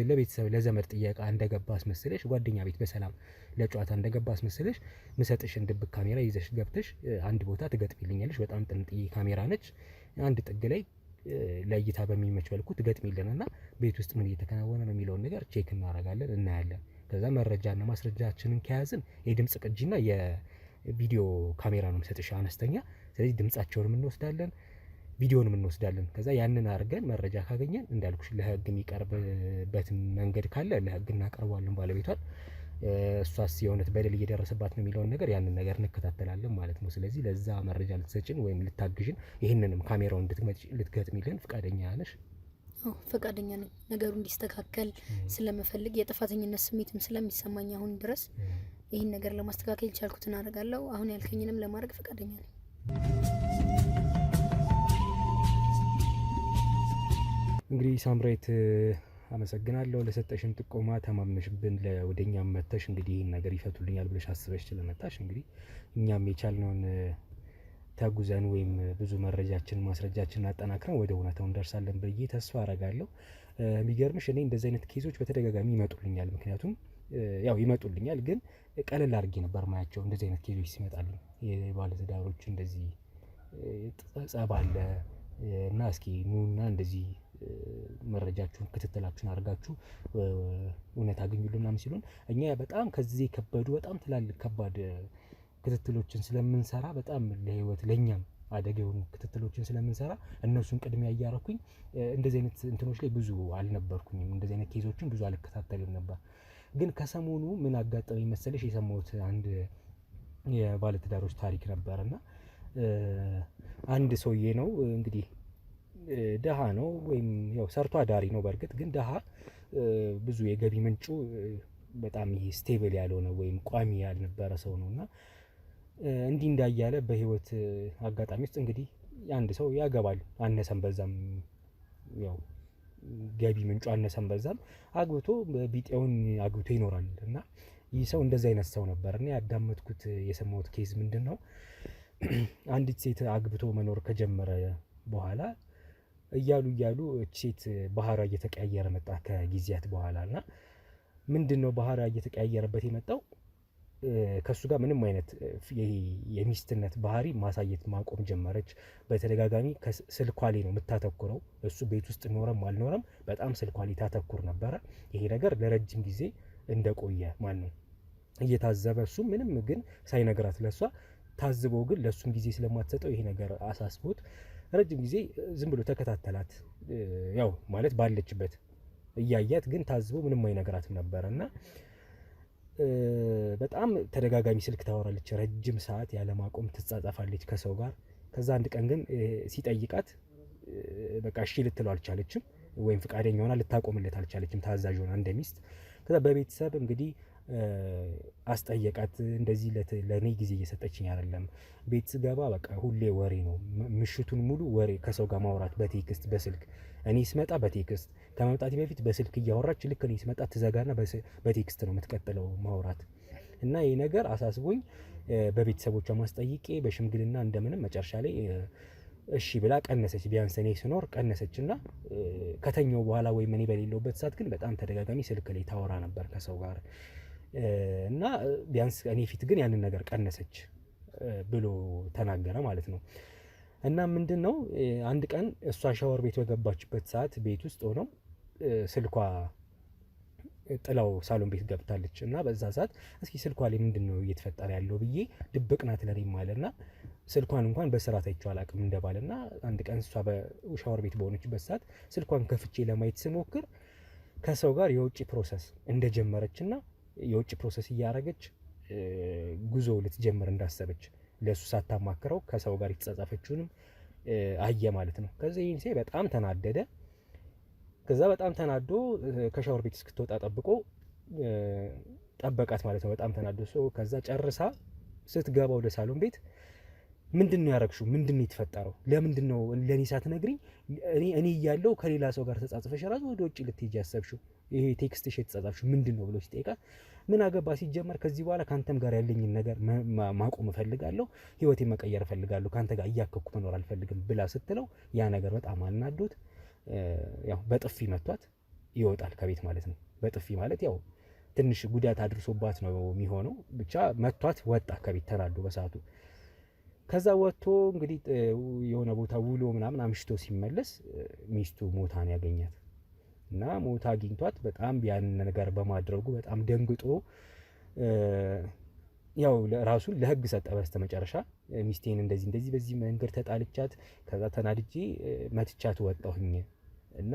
ለቤተሰብ ለዘመድ ጥያቄ እንደገባ አስመስለሽ ጓደኛ ቤት በሰላም ለጨዋታ እንደገባ አስመስለሽ ምሰጥሽን ድብቅ ካሜራ ይዘሽ ገብተሽ አንድ ቦታ ትገጥሚልኛለሽ። በጣም ጥንጥዬ ካሜራ ነች። አንድ ጥግ ላይ ለእይታ በሚመች መልኩ ትገጥሚልንና ቤት ውስጥ ምን እየተከናወነ ነው የሚለውን ነገር ቼክ እናደርጋለን፣ እናያለን። ከዛ መረጃና ማስረጃችንን ከያዝን የድምጽ ቅጂና የቪዲዮ ካሜራ ነው የምሰጥሽ አነስተኛ። ስለዚህ ድምጻቸውንም እንወስዳለን ቪዲዮንም እንወስዳለን። ከዛ ያንን አድርገን መረጃ ካገኘን እንዳልኩሽ ለህግ የሚቀርብበት መንገድ ካለ ለህግ እናቀርባለን ባለቤቷን። እሷስ የእውነት በደል እየደረሰባት ነው የሚለውን ነገር ያንን ነገር እንከታተላለን ማለት ነው። ስለዚህ ለዛ መረጃ ልትሰጭን ወይም ልታግዥን ይህንንም ካሜራውን ልትገጥሚልን ፈቃደኛ ነሽ? አዎ ፈቃደኛ ነኝ። ነገሩ እንዲስተካከል ስለምፈልግ የጥፋተኝነት ስሜትም ስለሚሰማኝ አሁን ድረስ ይህን ነገር ለማስተካከል የቻልኩትን አደርጋለሁ። አሁን ያልከኝንም ለማድረግ ፈቃደኛ ነኝ። እንግዲህ ሳምራዊት አመሰግናለሁ ለሰጠሽን ጥቆማ። ተማምነሽብን ወደኛም መተሽ እንግዲህ ይህን ነገር ይፈቱልኛል ብለሽ አስበሽ ስለመጣሽ እንግዲህ እኛም የቻልነውን ተጉዘን ወይም ብዙ መረጃችን ማስረጃችን አጠናክረን ወደ እውነታው እንደርሳለን ብዬ ተስፋ አረጋለሁ። የሚገርምሽ እኔ እንደዚህ አይነት ኬዞች በተደጋጋሚ ይመጡልኛል። ምክንያቱም ያው ይመጡልኛል ግን ቀለል አድርጌ ነበር ማያቸው እንደዚህ አይነት ኬዞች ሲመጣሉ የባለትዳሮች እንደዚህ ጸብ አለ እና እስኪ ኑና እንደዚህ መረጃችሁን ክትትላችሁን አድርጋችሁ እውነት አገኙልን ምናምን ሲሉን እኛ በጣም ከዚህ የከበዱ በጣም ትላልቅ ከባድ ክትትሎችን ስለምንሰራ በጣም ለህይወት ለኛም አደጋ የሆኑ ክትትሎችን ስለምንሰራ እነሱን ቅድሚያ እያረኩኝ እንደዚህ አይነት እንትኖች ላይ ብዙ አልነበርኩኝም። እንደዚህ አይነት ኬዞችን ብዙ አልከታተልም ነበር። ግን ከሰሞኑ ምን አጋጠመኝ መሰለሽ? የሰማሁት አንድ የባለትዳሮች ታሪክ ነበርና አንድ ሰውዬ ነው እንግዲህ ደሃ ነው ወይም ያው ሰርቶ አዳሪ ነው። በርግጥ ግን ደሃ ብዙ የገቢ ምንጩ በጣም ይሄ ስቴብል ያልሆነ ወይም ቋሚ ያልነበረ ሰው ነውና እንዲህ እንዳያለ በህይወት አጋጣሚ ውስጥ እንግዲህ አንድ ሰው ያገባል። አነሰም በዛም ያው ገቢ ምንጩ አነሰም በዛም አግብቶ ቢጤውን አግብቶ ይኖራል። እና ይህ ሰው እንደዚህ አይነት ሰው ነበር። እና ያዳመጥኩት የሰማሁት ኬዝ ምንድን ነው አንዲት ሴት አግብቶ መኖር ከጀመረ በኋላ እያሉ እቺ ሴት ባህሪዋ እየተቀያየረ መጣ ከጊዜያት በኋላ። እና ምንድን ነው ባህሪዋ እየተቀያየረበት የመጣው ከሱ ጋር ምንም አይነት የሚስትነት ባህሪ ማሳየት ማቆም ጀመረች። በተደጋጋሚ ስልኳ ላይ ነው የምታተኩረው። እሱ ቤት ውስጥ ኖረም አልኖረም በጣም ስልኳ ላይ ታተኩር ነበረ። ይሄ ነገር ለረጅም ጊዜ እንደቆየ ነው እየታዘበ እሱ ምንም ግን ሳይነግራት ለሷ ታዝቦ ግን ለሱም ጊዜ ስለማትሰጠው ይሄ ነገር አሳስቦት ረጅም ጊዜ ዝም ብሎ ተከታተላት። ያው ማለት ባለችበት እያያት ግን ታዝቦ ምንም አይነግራትም ነበር። እና በጣም ተደጋጋሚ ስልክ ታወራለች፣ ረጅም ሰዓት ያለማቆም ትጻጻፋለች ከሰው ጋር። ከዛ አንድ ቀን ግን ሲጠይቃት በቃ እሺ ልትለው አልቻለችም፣ ወይም ፍቃደኛ ሆና ልታቆምለት አልቻለችም፣ ታዛዥ ሆና እንደ ሚስት። ከዛ በቤተሰብ እንግዲህ አስጠየቃት። እንደዚህ ለኔ ጊዜ እየሰጠችኝ አይደለም፣ ቤት ስገባ በቃ ሁሌ ወሬ ነው፣ ምሽቱን ሙሉ ወሬ ከሰው ጋር ማውራት በቴክስት በስልክ። እኔ ስመጣ በቴክስት ከመምጣቴ በፊት በስልክ እያወራች ልክ እኔ ስመጣ ትዘጋና በቴክስት ነው የምትቀጥለው ማውራት። እና ይህ ነገር አሳስቦኝ በቤተሰቦቿ ማስጠይቄ በሽምግልና እንደምንም መጨረሻ ላይ እሺ ብላ ቀነሰች። ቢያንስ እኔ ስኖር ቀነሰች። እና ከተኛው በኋላ ወይም እኔ በሌለውበት ሰዓት ግን በጣም ተደጋጋሚ ስልክ ላይ ታወራ ነበር ከሰው ጋር። እና ቢያንስ እኔ ፊት ግን ያንን ነገር ቀነሰች ብሎ ተናገረ ማለት ነው። እና ምንድን ነው አንድ ቀን እሷ ሻወር ቤት በገባችበት ሰዓት ቤት ውስጥ ሆነው ስልኳ ጥላው ሳሎን ቤት ገብታለች። እና በዛ ሰዓት እስኪ ስልኳ ላይ ምንድን ነው እየተፈጠረ ያለው ብዬ ድብቅ ናት ለኔም አለና ስልኳን እንኳን በስርዓት አይቼው አላቅም እንደባልና አንድ ቀን እሷ በሻወር ቤት በሆነችበት ሰዓት ስልኳን ከፍቼ ለማየት ስሞክር ከሰው ጋር የውጭ ፕሮሰስ እንደጀመረችና የውጭ ፕሮሰስ እያደረገች ጉዞ ልትጀምር እንዳሰበች ለሱ ሳታማክረው ከሰው ጋር የተጻጻፈችውንም አየ ማለት ነው። ከዚህ ይሄን ሲይ በጣም ተናደደ። ከዛ በጣም ተናዶ ከሻወር ቤት እስክትወጣ ጠበቃት ማለት ነው። በጣም ተናዶ ከዛ ጨርሳ ስትገባ ወደ ሳሎን ቤት ምንድን ነው ያረግሽው? ምንድን ነው የተፈጠረው? ለምንድን ነው ለኔ ሳትነግሪኝ እኔ እያለሁ ከሌላ ሰው ጋር ተጻጽፈሽ ራሱ ወደ ውጭ ልትሄጂ ያሰብሽው? ይሄ ቴክስትሽ የተጻጻፍሽው ምንድን ነው ብሎ ሲጠይቃት ምን አገባ ሲጀመር ከዚህ በኋላ ካንተም ጋር ያለኝን ነገር ማቆም እፈልጋለሁ፣ ህይወቴን መቀየር እፈልጋለሁ፣ ካንተ ጋር እያከኩ መኖር አልፈልግም ብላ ስትለው ያ ነገር በጣም አናዶት ያው በጥፊ መቷት ይወጣል ከቤት ማለት ነው። በጥፊ ማለት ያው ትንሽ ጉዳት አድርሶባት ነው የሚሆነው። ብቻ መቷት ወጣ ከቤት ተናዶ በሰዓቱ። ከዛ ወጥቶ እንግዲህ የሆነ ቦታ ውሎ ምናምን አምሽቶ ሲመለስ ሚስቱ ሞታ ነው ያገኛት። እና ሞታ አግኝቷት በጣም ያን ነገር በማድረጉ በጣም ደንግጦ ያው ራሱን ለህግ ሰጠ። በስተመጨረሻ ሚስቴን እንደዚህ በዚህ መንገድ ተጣልቻት ከዛ ተናድጄ መትቻት ወጣሁኝ እና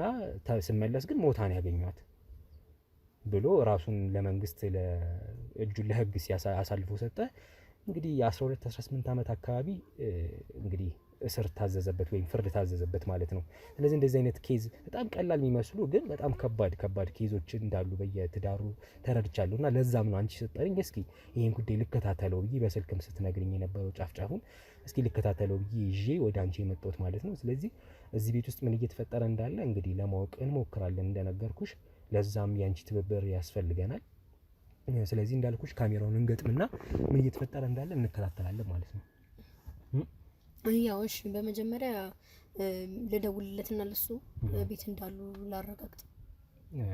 ስመለስ ግን ሞታ ነው ያገኟት ብሎ ራሱን ለመንግስት እጁን ለህግ አሳልፎ ሰጠ። እንግዲህ የ12 18 ዓመት አካባቢ እንግዲህ እስር ታዘዘበት ወይም ፍርድ ታዘዘበት ማለት ነው። ስለዚህ እንደዚህ አይነት ኬዝ በጣም ቀላል የሚመስሉ ግን በጣም ከባድ ኬዞች እንዳሉ በየትዳሩ ተረድቻለሁ። እና ለዛም ነው አንቺ ሰጠኝ እስኪ ይሄን ጉዳይ ልከታተለው ብዬ በስልክም ስትነግሪኝ የነበረው ጫፍጫፉን እስኪ ልከታተለው ብዬ ይዤ ወደ አንቺ የመጣሁት ማለት ነው። ስለዚህ እዚህ ቤት ውስጥ ምን እየተፈጠረ እንዳለ እንግዲህ ለማወቅ እንሞክራለን እንደነገርኩሽ። ለዛም ያንቺ ትብብር ያስፈልገናል። ስለዚህ እንዳልኩሽ ካሜራውን እንገጥምና ምን እየተፈጠረ እንዳለ እንከታተላለን ማለት ነው። ያው እሺ፣ በመጀመሪያ ልደውልለትና ለሱ ቤት እንዳሉ ላረጋግጥ።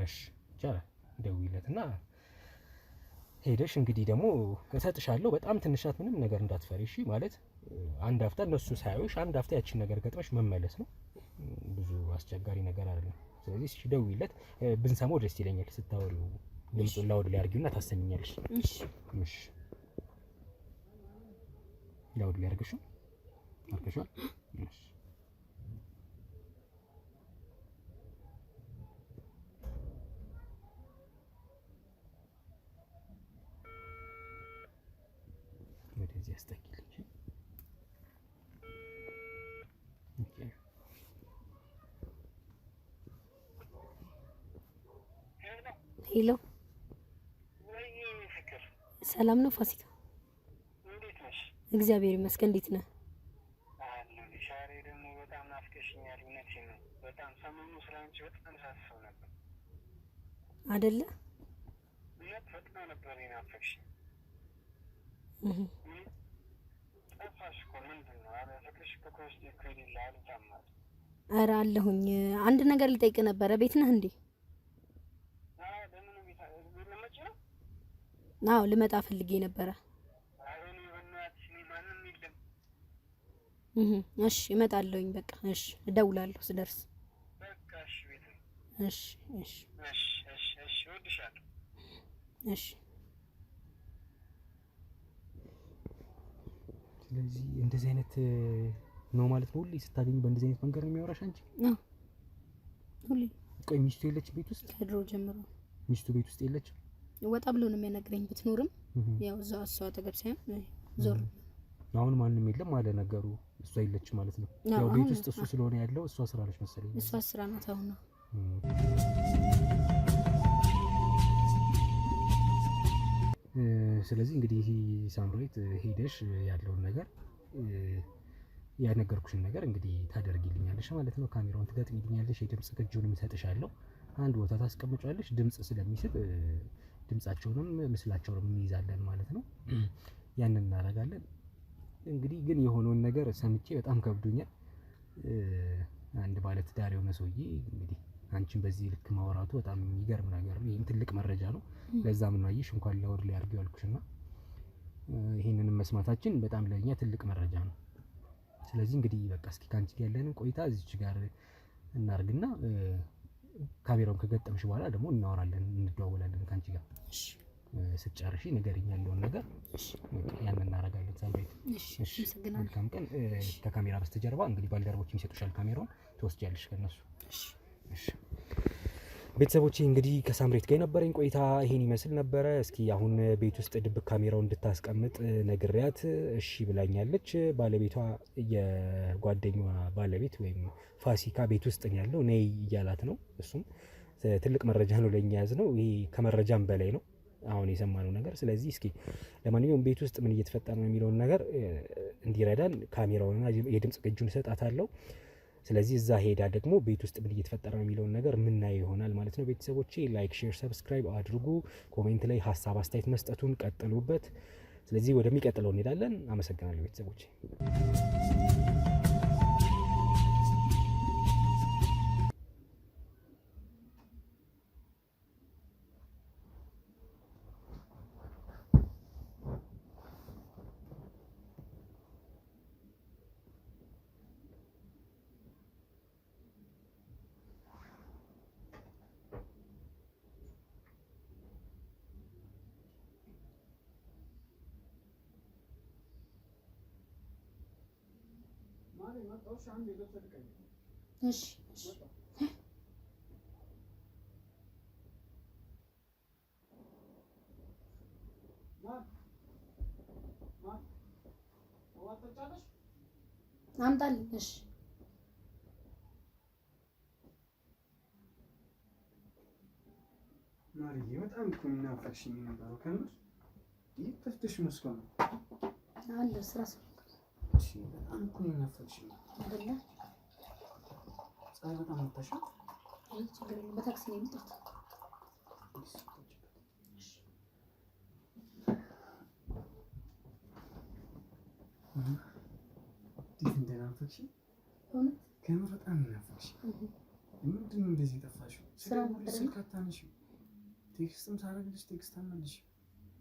እሺ፣ ይቻላል። ደውይለትና ሄደሽ እንግዲህ ደግሞ እሰጥሻለሁ። በጣም ትንሽ ናት፣ ምንም ነገር እንዳትፈሪ እሺ። ማለት አንድ አፍታ እነሱ ሳያዩሽ አንድ አፍታ ያቺን ነገር ገጥመሽ መመለስ ነው። ብዙ አስቸጋሪ ነገር አይደለም። ስለዚህ እሺ፣ ደውይለት። ብንሰማው ደስ ይለኛል። ስታወሪው ድምፁን ላውድ ላይ አድርጊውና ታሰሚኛለሽ። እሺ፣ እሺ። ላውድ ላይ አድርገሽው አርከሻል። እሺ፣ ወደዚህ አስጠጊልኝ። ኦኬ። ሄሎ፣ ሰላም ነው ፋሲካ? እግዚአብሔር ይመስገን። እንዴት ነህ? ዛሬ ደግሞ በጣም ናፍቀሽኛል። እውነቴን ነው። በጣም ሰሞኑ ስላንቺ በጣም ሳስብ ነበር አይደለ? እውነት በጣም ነበር የናፈቅሽኝ። ጠፋሽ እኮ ምንድን ነው? ኧረ ፍቅርሽ እኮ ከውስጤ እኮ የሌለ አልታማል። ኧረ አለሁኝ። አንድ ነገር ልጠይቅ ነበረ። ቤት ነህ እንዴ? ለምን ቤት ልመጪ ነው? አዎ ልመጣ ፈልጌ ነበረ። አሁን በእናትሽ ማንም የለም። እሺ እመጣለሁኝ። በቃ እሺ፣ እደውላለሁ ስደርስ። በቃ እሺ፣ ቤት ነው። እሺ እሺ እሺ እሺ እሺ፣ እወድሻለሁ። እሺ። ስለዚህ እንደዚህ አይነት ነው ማለት ነው። ሁሌ ስታገኝ በእንደዚህ አይነት መንገድ ነው የሚያወራሽ አንቺ? አዎ ሁሌ። ቆይ ሚስቱ የለችም ቤት ውስጥ? ከድሮ ጀምሮ ሚስቱ ቤት ውስጥ የለችም? ወጣ ብሎ ነው የሚያናግረኝ። ብትኖርም ያው እዛው እሷ አጠገብ ሳይሆን ዞር። አሁን ማንም የለም አለ ነገሩ። እሷ የለችም ማለት ነው። ያው ቤት ውስጥ እሱ ስለሆነ ያለው እሷ ስራ ነች መሰለኝ። እሷ ስራ ናት አሁን ነው። ስለዚህ እንግዲህ ሳምራዊት ሄደሽ ያለውን ነገር ያነገርኩሽን ነገር እንግዲህ ታደርጊልኛለሽ ማለት ነው። ካሜራውን ትገጥሚልኛለሽ፣ የድምጽ ቅጂውንም እሰጥሻለሁ። አንድ ቦታ ታስቀምጫለሽ። ድምጽ ስለሚስብ ድምጻቸውንም ምስላቸውንም እንይዛለን ማለት ነው። ያንን እናደርጋለን። እንግዲህ ግን የሆነውን ነገር ሰምቼ በጣም ከብዶኛል። አንድ ባለ ትዳር የሆነ ሰውዬ እንግዲህ አንቺን በዚህ ልክ ማውራቱ በጣም የሚገርም ነገር ነው። ይሄም ትልቅ መረጃ ነው። ለዛም ነው አይሽ እንኳን ለወር ላይ አድርገው ያልኩሽና ይሄንንም መስማታችን በጣም ለኛ ትልቅ መረጃ ነው። ስለዚህ እንግዲህ በቃ እስኪ ካንቺ ጋር ያለንን ቆይታ እዚች ጋር እናርግና ካሜራውን ከገጠምሽ በኋላ ደግሞ እናወራለን፣ እንደዋወላለን ካንቺ ጋር። እሺ ስትጨርሺ ንገሪኝ ያለውን ነገር። እሺ ያን እናደርጋለን። ሳምራዊት እሺ፣ መልካም ቀን። ከካሜራ በስተጀርባ እንግዲህ ባልደረቦች ይሰጡሻል ካሜራውን፣ ትወስጃለሽ ከነሱ። እሺ እሺ። ቤተሰቦቼ እንግዲህ ከሳምራዊት ጋር የነበረኝ ቆይታ ይሄን ይመስል ነበረ። እስኪ አሁን ቤት ውስጥ ድብቅ ካሜራውን እንድታስቀምጥ ነግሬያት እሺ ብላኛለች። ባለቤቷ የጓደኛዋ ባለቤት ወይም ፋሲካ ቤት ውስጥ ነው ያለው፣ ነይ እያላት ነው። እሱም ትልቅ መረጃ ነው ለኛ ያዝ ነው። ይሄ ከመረጃም በላይ ነው አሁን የሰማነው ነገር። ስለዚህ እስኪ ለማንኛውም ቤት ውስጥ ምን እየተፈጠረ ነው የሚለውን ነገር እንዲረዳን ካሜራውንና የድምጽ ቅጂውን እሰጣታለሁ። ስለዚህ እዛ ሄዳ ደግሞ ቤት ውስጥ ምን እየተፈጠረ ነው የሚለውን ነገር ምናየው ይሆናል ማለት ነው። ቤተሰቦቼ ላይክ፣ ሼር፣ ሰብስክራይብ አድርጉ። ኮሜንት ላይ ሀሳብ አስተያየት መስጠቱን ቀጥሉበት። ስለዚህ ወደሚቀጥለው እንሄዳለን። አመሰግናለሁ ቤተሰቦቼ። እሺ አምጣልኝ። እሺ ማርዬ በጣም እኮ ናፈቅሽኝ ነበረው። ከምር ይፈትሽ መስሎ ነው አለ ስራ እሺ በጣም እኮ ናፈቅሽኝ አይደለ? ፀሐይ በጣም ወጣሻል። አይ ችግር የለም፣ በታክሲ ነው የመጣሁት። እንዴት እንደናፈቅሽኝ እውነት ከምር በጣም ናፈቅሽኝ። ምንድን ነው እንደዚህ ጠፋሽው? ስልክ አታነሺም፣ ቴክስትም ሳደርግልሽ ቴክስት አትመልሺም።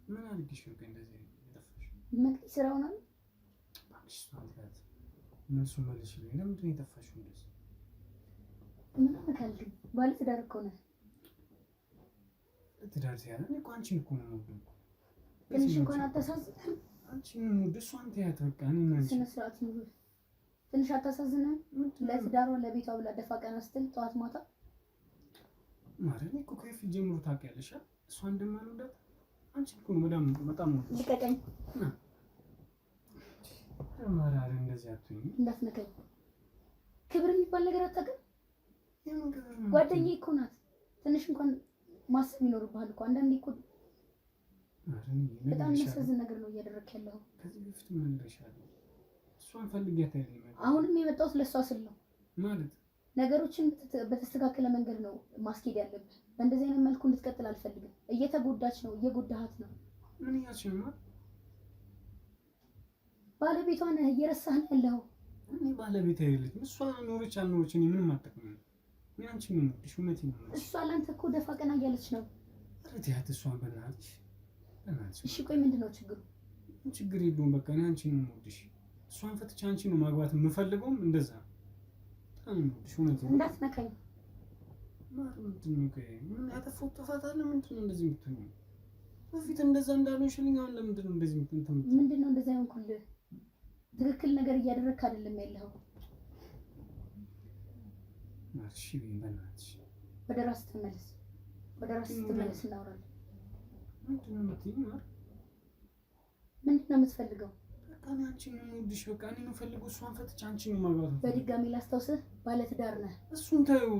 ምን አድርግሽ ነው እንደዚህ የጠፋሽው? ምን ስራው ነው? እባክሽ ማለት እነሱ መልሽልኝ። ለምንድን ነው የጠፋሽው እንደዚህ? ምን አልከልኝ? ባለ ትዳር እኮ ነህ። ትዳር ሲያለ እኔ እኮ አንቺን እኮ ነው የምወደው። ትንሽ እንኳን አታሳዝንም? አንቺን ነው የምወደው። እሷን ተያት በቃ። እኔ እና አንቺ ስነ ስርዓት ነው። ትንሽ አታሳዝንም? ለትዳሯ ለቤቷ ብላ ደፋ ቀና ስትል ጠዋት ማታ ማለት ነው እኮ ከፊት ጀምሮ ታውቂያለሽ እሷ እንደማልወዳት። አንቺ እኮ ነው በጣም ነው ልቀቀኝ። ማራሪ እንደዚህ አትሁኝ። እንዳትነካኝ። ክብር የሚባል ነገር አታውቅም? የምን ክብር ነው? ጓደኛዬ እኮ ናት። ትንሽ እንኳን ማሰብ ይኖርብሃል እኮ። አንዳንዴ እኮ በጣም የሚያሳዝን ነገር ነው እያደረግህ ያለኸው። ከዚህ በፊት ምን ነግሬሻለሁ? እሷ እሷን ፈልጊያት አይደለም። አሁንም የመጣሁት ለእሷ ስል ነው ማለት ነገሮችን በተስተካከለ መንገድ ነው ማስኬድ ያለብህ። በእንደዚህ አይነት መልኩ እንድትቀጥል አልፈልግም። እየተጎዳች ነው፣ እየጎዳሃት ነው። ምን ያልሽኝ ነው? ባለቤቷን እየረሳህ ነው ያለኸው። እኔ ባለቤት አይደለችም። እሷ ኖረች አልኖረች እኔ ምንም አጠቅም። እኔ አንቺን ነው የምወድሽ። እውነቴን ነው። እሷ ላንተ እኮ ደፋ ቀና እያለች ነው። ኧረ ተያት እሷን በእናትሽ። እሺ ቆይ ምንድን ነው ችግሩ? ችግር የለውም በቃ እኔ አንቺን ነው የምወድሽ። እሷን ፈትቼ አንቺን ነው ማግባት የምፈልገውም እንደዛ በጣም ነው የምወድሽ። እውነቴን ነው። እንዳትነካኝ። ምንድን ነው ምን ያጠፋሁት ጥፋት አለ? ምንድን ነው እንደዚህ የምትሆኚው? በፊት እንደዛ እንዳልሆንሽልኝ አሁን ለምንድን ነው እንደዚህ የምትሆኚው? ምንድን ነው እንደዛ ይሆንኩልህ? ትክክል ነገር እያደረግክ አይደለም ያለኸው። እሺ በእናትሽ ወደ ራስህ ተመለስ። ወደ ራስህ ተመለስ እናወራለን። ምንድን ነው የምትይኝ? ምንድን ነው የምትፈልገው? በቃ እኔ አንቺን ነው የምወድሽ። በቃ እኔ ነው የምፈልገው እሷን ፈትቼ አንቺን ነው ማግባት። በድጋሚ ላስታውስህ፣ ባለትዳር ነህ። እሱን ተይው።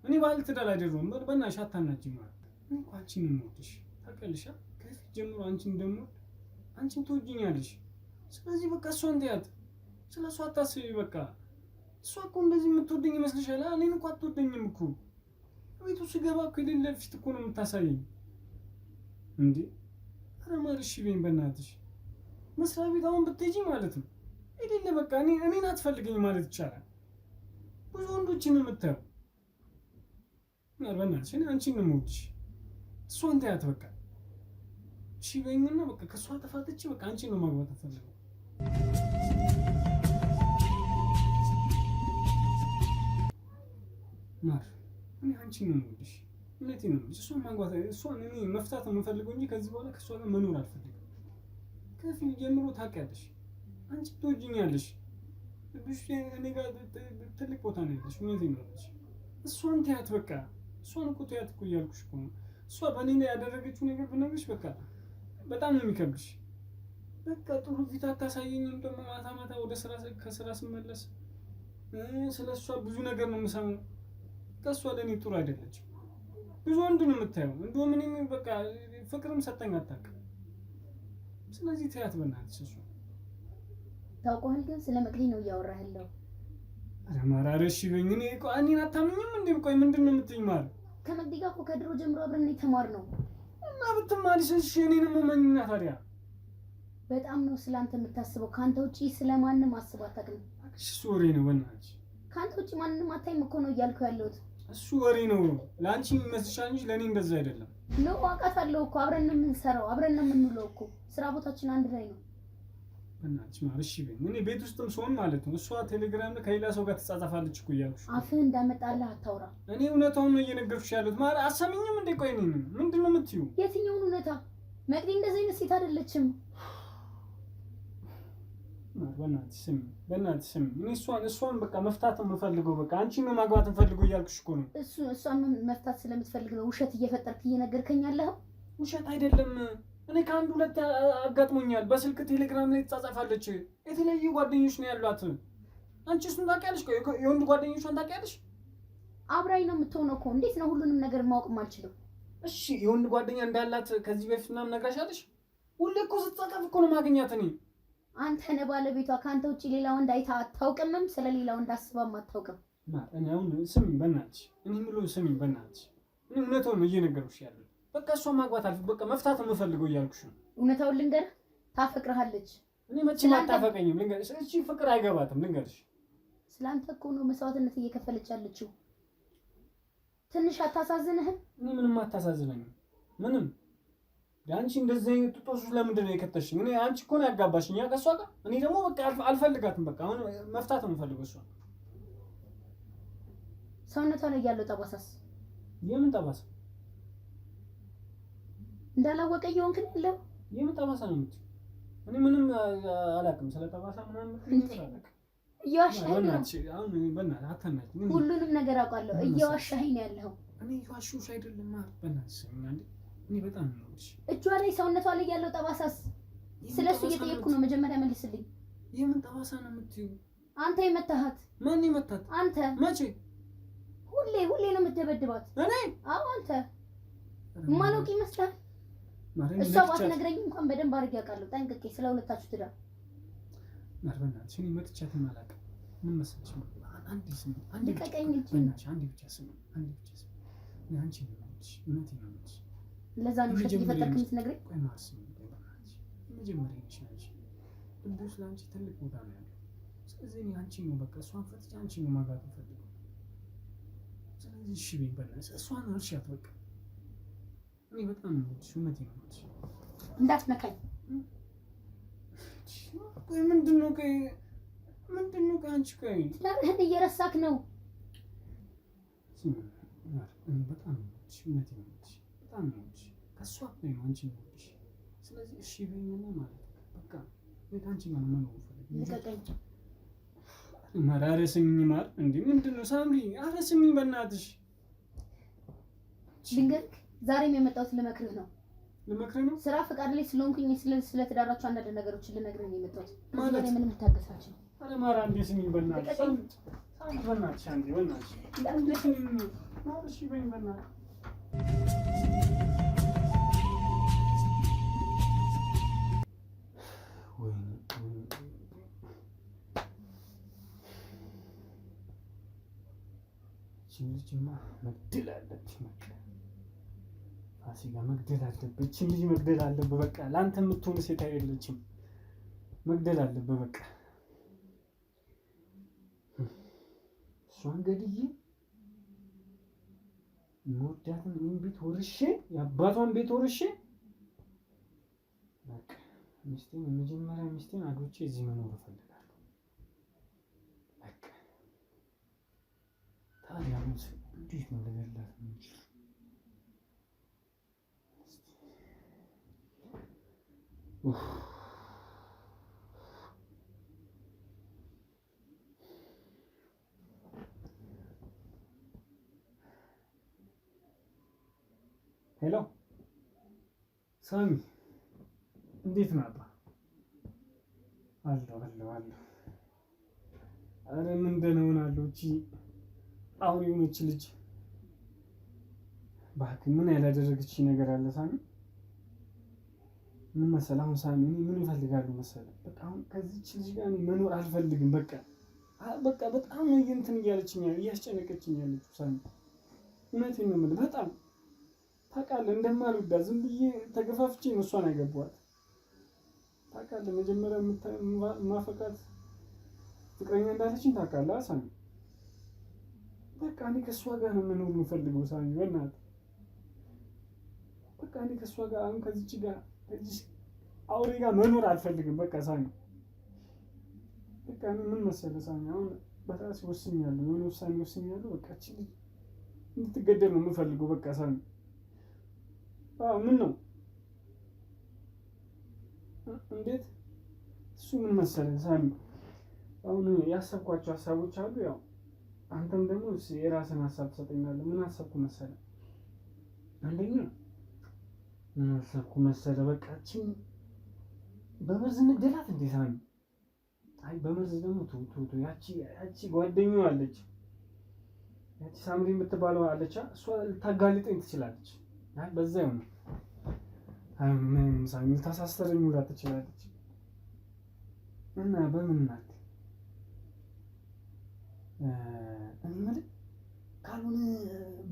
እኔ ባለትዳር አይደለሁም። በእናትሽ አታናጂኝ። እኔ እኮ አንቺን ነው የምወድሽ ታውቂያለሽ። ከፊት ጀምሮ አንቺን እንደምወድ አንቺን ትወጂኛለሽ። ስለዚህ በቃ እሷን ተያት። ስለ እሷ አታስቢ። በቃ እሷ እኮ እንደዚህ የምትወደኝ ይመስልሻል? እኔን እኮ አትወደኝም እኮ። ቤቱ ስገባ እኮ የሌለ ፊት እኮ ነው የምታሳየኝ እንዴ። ኧረ ማርሽ በይኝ በእናትሽ። መስሪያ ቤት አሁን ብትሄጂ ማለት ነው የሌለ በቃ እኔን አትፈልገኝ ማለት ይቻላል። ብዙ ወንዶችን ነው የምታየው። በእናትሽ እኔ አንቺን ነው የምወድሽ። እሷን ተያት በቃ እሺ በይኝና በቃ ከእሷ ተፋትቼ በቃ አንቺን ነው ማግባት አትፈልገው። ማር እኔ አንቺን ነው የምወድሽ። እውነቴን ነው የምልሽ። እሷን ማግባት እሷን እኔ መፍታት ነው የምፈልገው እንጂ ከዚህ በኋላ ከእሷ ጋር መኖር አልፈልግም። ከፊት ጀምሮ ታውቂያለሽ፣ አንቺ ትወጂኛለሽ። እኔ ጋር ትልቅ ቦታ ነው ያለሽ። እውነቴን ነው የምልሽ። እሷን ተያት በቃ። እሷን እኮ ተያት እኮ እያልኩሽ እኮ ነው። እሷ በእኔ ላይ ያደረገችው ነገር ብነግርሽ በቃ በጣም ነው የሚከብድሽ። በቃ ጥሩ ፊት አታሳየኝም። ደግሞ ማታ ማታ ወደ ከስራ ስመለስ ስለ እሷ ብዙ ነገር ነው የምሰማው። ከእሷ ለእኔ ጥሩ አይደለችም። ብዙ ወንድ ነው የምታየው። እንደውም እኔ በቃ ፍቅርም ሰጠኝ አታውቅም። ስለዚህ ተያት በእናትሽ። እሷ ታውቀዋል። ግን ስለ መቅዲ ነው እያወራህ ያለው። ኧረ ማር ኧረ እሺ በይኝ። እኔን አታምኝም እንዴ? ቆይ ምንድን ነው የምትይኝ? ማር ከመቅዲ ጋር እኮ ከድሮ ጀምሮ አብረን የተማርነው እና ብትማሪስ እሺ እኔንም እመኝና ታዲያ። በጣም ነው ስለአንተ የምታስበው። ከአንተ ውጪ ስለማንም አስበው አታውቅም። እሱ ወሬ ነው በእናትሽ። ከአንተ ውጪ ማንንም አታይም እኮ ነው እያልኩ ያለሁት። እሱ ወሬ ነው ለአንቺ የሚመስልሻል እንጂ ለእኔ እንደዛ አይደለም። ነው አውቃታለሁ እኮ አብረን ነው የምንሰራው፣ አብረን ነው የምንውለው እኮ ስራ ቦታችን አንድ ላይ ነው። በእናትሽ ማር እሺ በይኝ። እኔ ቤት ውስጥም ስሆን ማለት ነው እሷ ቴሌግራም ላይ ከሌላ ሰው ጋር ትጻጻፋለች እኮ እያልኩሽ። አፍህ እንዳመጣልህ አታውራ። እኔ እውነታውን ነው እየነገርኩሽ ያሉት። ማር አሰሚኝም እንዴ? ቆይ እኔ ምንድን ነው የምትይው? የትኛውን እውነታ? መቅዲ እንደዚህ አይነት ሴት አይደለችም። በእናትሽ ስሚ። እኔ እሷን በቃ መፍታት የምፈልገው በቃ አንቺን ነው ማግባት የምፈልገው እያልኩሽ እኮ ነው። እሷን መፍታት ስለምትፈልግ ነው ውሸት እየፈጠርክ እየነገርከኝ ያለኸው። ውሸት አይደለም። እኔ ከአንድ ሁለት አጋጥሞኛል። በስልክ ቴሌግራም ላይ ትጻጻፋለች። የተለያዩ ጓደኞች ነው ያሏት። አንቺ እሱን ታውቂያለሽ? የወንድ ጓደኞቿን ታውቂያለሽ? አብራኝ ነው የምትሆነው እኮ። እንዴት ነው ሁሉንም ነገር ማወቅ የማልችለው? እሺ የወንድ ጓደኛ እንዳላት ከዚህ በፊት ምናምን ነግራሻለሽ? ሁሌ እኮ ስትጻጻፍ እኮ ነው ማግኛት። እኔ አንተ ነህ ባለቤቷ። ከአንተ ውጭ ሌላ ወንድ አይታ አታውቅምም። ስለ ሌላ ወንድ አስባም አታውቅም። እኔ አሁን ስሚኝ በእናትሽ። እኔ የምለው ስሚኝ በእናትሽ። እኔ እውነታውን ነው እየነገርኩሽ ያለው። በቃ እሷን ማግባት በቃ መፍታት የምፈልገው እያልኩሽ ነው። እውነታውን ልንገርህ፣ ታፈቅርሃለች። እኔ መቼም አታፈቀኝም። ልንገርሽ፣ እቺ ፍቅር አይገባትም። ልንገርሽ፣ ስለአንተ እኮ ነው መስዋዕትነት እየከፈለች ያለችው። ትንሽ አታሳዝንህም? እኔ ምንም አታሳዝነኝም። ምንም አንቺ እንደዚህ አይነት ጡጦሽ ለምንድን ነው የከተሽኝ? እኔ አንቺ እኮ ነው ያጋባሽኝ ከእሷ ጋር። እኔ ደግሞ በቃ አልፈልጋትም። በቃ አሁን መፍታት ነው የምፈልገው እሷን። ሰውነቷ ላይ ያለው ጠባሳስ? የምን ጠባሳ? እንዳላወቀ እየሆንክ ነው ያለው። የምን ጠባሳ ነው የምትይው? እኔ ምንም አላውቅም ስለ ጠባሳ ምናምን አላውቅም። እየዋሻኸኝ ነው። በእናትህ አታናግሪኝ። ሁሉንም ነገር አውቃለሁ። እየዋሻኸኝ ነው ያለኸው። እኔ እየዋሸሁሽ አይደለም። በእናትሽ እኔ በጣም ነው የምልሽ። እጇ ላይ ሰውነቷ ላይ ያለው ጠባሳስ? ስለሱ እየጠየቅኩ ነው። መጀመሪያ መልስልኝ። የምን ጠባሳ ነው የምትይው? አንተ የመታሃት። ማን የመታት? አንተ። መቼ? ሁሌ ነው የምትደበድባት። እኔ? አዎ አንተ። ማለውቅ ይመስላል። እሷ ባትነግረኝ እንኳን በደንብ አድርጌ አውቃለሁ ጠንቅቄ፣ ስለ ሁለታችሁ ትዳር። በእናትሽ እኔ መጥቻትም አላውቅም። ምን መሰለሽ አንዴ ስሚ፣ አንዴ ብቻ ልቀቀኝ እንጂ። በእናትሽ አንዴ ብቻ ስሚ፣ አንዴ ብቻ ስሚ። እኔ አንቺ ነው የምልሽ፣ እውነቴን ነው የምልሽ። ለዛ ነው ውሸት እየፈጠርክ የምትነግረኝ? ቆይ ነው አስቢ፣ በእናትሽ የመጀመሪያ ነሽ አንቺ። ልቤ ውስጥ ለአንቺ ትልቅ ቦታ ነው ያለው። ስለዚህ እኔ አንቺ ነው በቃ እሷን ፈትቼ አንቺ ነው ማግባት የምፈልገው። ስለዚህ እሺ በይኝ በእናትሽ፣ እሷን እርሻት በቃ። እኔ በጣም ነው የምልሽ፣ እውነቴን ነው የምልሽ። እንዳትነካኝ። ቆይ ምንድን ነው ቆይ አንቺ ቆይ ትዳርህን እየረሳክ ነው። እኔ በጣም ነው የምልሽ፣ እውነቴን ነው የምልሽ፣ በጣም ነው የምልሽ። ከእሷ ላይ ነው አንቺ ነው የምልሽ። ስለዚህ እሺ በይኝና ማለት በቃ እኔ ከአንቺ ጋር ነው መኖር የምፈልገው። ልቀቀኝ። ማር ኧረ ስሚኝ ማር፣ እንዴ ምንድን ነው ሳምሪ? ኧረ ስሚኝ በእናትሽ። ልንገርህ፣ ዛሬም የመጣሁት ልመክርህ ነው። ልመክርህ ነው? ስራ ፈቃድ ላይ ስለሆንኩኝ ስለ ትዳራችሁ አንዳንድ ነገሮችን ልነግርህ ነው የመጣሁት። ማለት ከዚህ ምንም ልታገሳችሁ። ኧረ ማር አንዴ ስሚኝ በእናትሽ። ሳምሪ በእናትሽ አንዴ በእናትሽ አንዴ ስሚኝ ማር። እሺ በይኝ በእናትሽ። ልጅማ መግደል አለብህ። በቃ ፋሲካ መግደል አለብህ። እቺን ልጅ መግደል አለብህ። በቃ ለአንተ የምትሆን ሴት አይደለችም። መግደል አለብህ። በቃ እሷን ገድዬ የምወዳትን ይህን ቤት ወርሼ የአባቷን ቤት ወርሼ በቃ ሚስቴን የመጀመሪያ ሚስቴን አግብቼ እዚህ መኖር እፈልጋለሁ። በቃ ታዲያ እንዴት ነው ልገላት የምችለው? ሄሎ ሳሚ፣ እንዴት ነህ አባ? አለሁ። ኧረ ምን ደህና እሆናለሁ። እቺ አሁን የሆነች ልጅ እባክህ ምን ያላደረገች ነገር አለ ሳሚ? ምን መሰለህ አሁን ሳሚ፣ እኔ ምን እፈልጋለሁ መሰለህ? በቃ አሁን ከዚች ልጅ ጋር መኖር አልፈልግም። በቃ በጣም ነው እንትን እያለችኝ እያስጨነቀችኝ ያለችው ሳሚ። እውነቴን ነው የምልህ። በጣም ታውቃለህ እንደማልወዳት ዝም ብዬ ተገፋፍቼ ነው እሷን ያገባኋት። ታውቃለህ መጀመሪያ ማፈቃት ፍቅረኛ እንዳለችኝ ታውቃለህ ሳሚ። በቃ እኔ ከእሷ ጋር ነው መኖር የምፈልገው ሳሚ፣ በእናትህ በቃ እኔ ከእሷ ጋር አሁን ከዚች ጋር ከዚህ አውሬ ጋር መኖር አልፈልግም። በቃ ሳሚ በቃ እኔ ምን መሰለህ ሳሚ፣ አሁን በራሴ ወስኛለሁ፣ የሆነ ውሳኔ ወስኛለሁ። በቃ እቺ ልጅ እንድትገደል ነው የምፈልገው። በቃ ሳሚ ምን ነው እንዴት? እሱ ምን መሰለህ ሳሚ፣ አሁን ያሰብኳቸው ሀሳቦች አሉ። ያው አንተም ደግሞ የራስን ሀሳብ ትሰጠኛለህ። ምን አሰብኩ መሰለህ? አንደኛ ምን አሰብኩ መሰለህ? በቃ እቺን በመርዝ እንግደላት እንዴ ሳሚ? አይ በመርዝ ደግሞ ቱ ያቺ ጓደኛዋ አለች፣ ያቺ ሳምሪ የምትባለው አለች። እሷ ልታጋልጠኝ ትችላለች። አይ በዛ ይሆን ምን ሳሚ ልታሳስተረኝ ሁላ ትችላለች። እና በምን ናት እኔ የምልህ ካልሆነ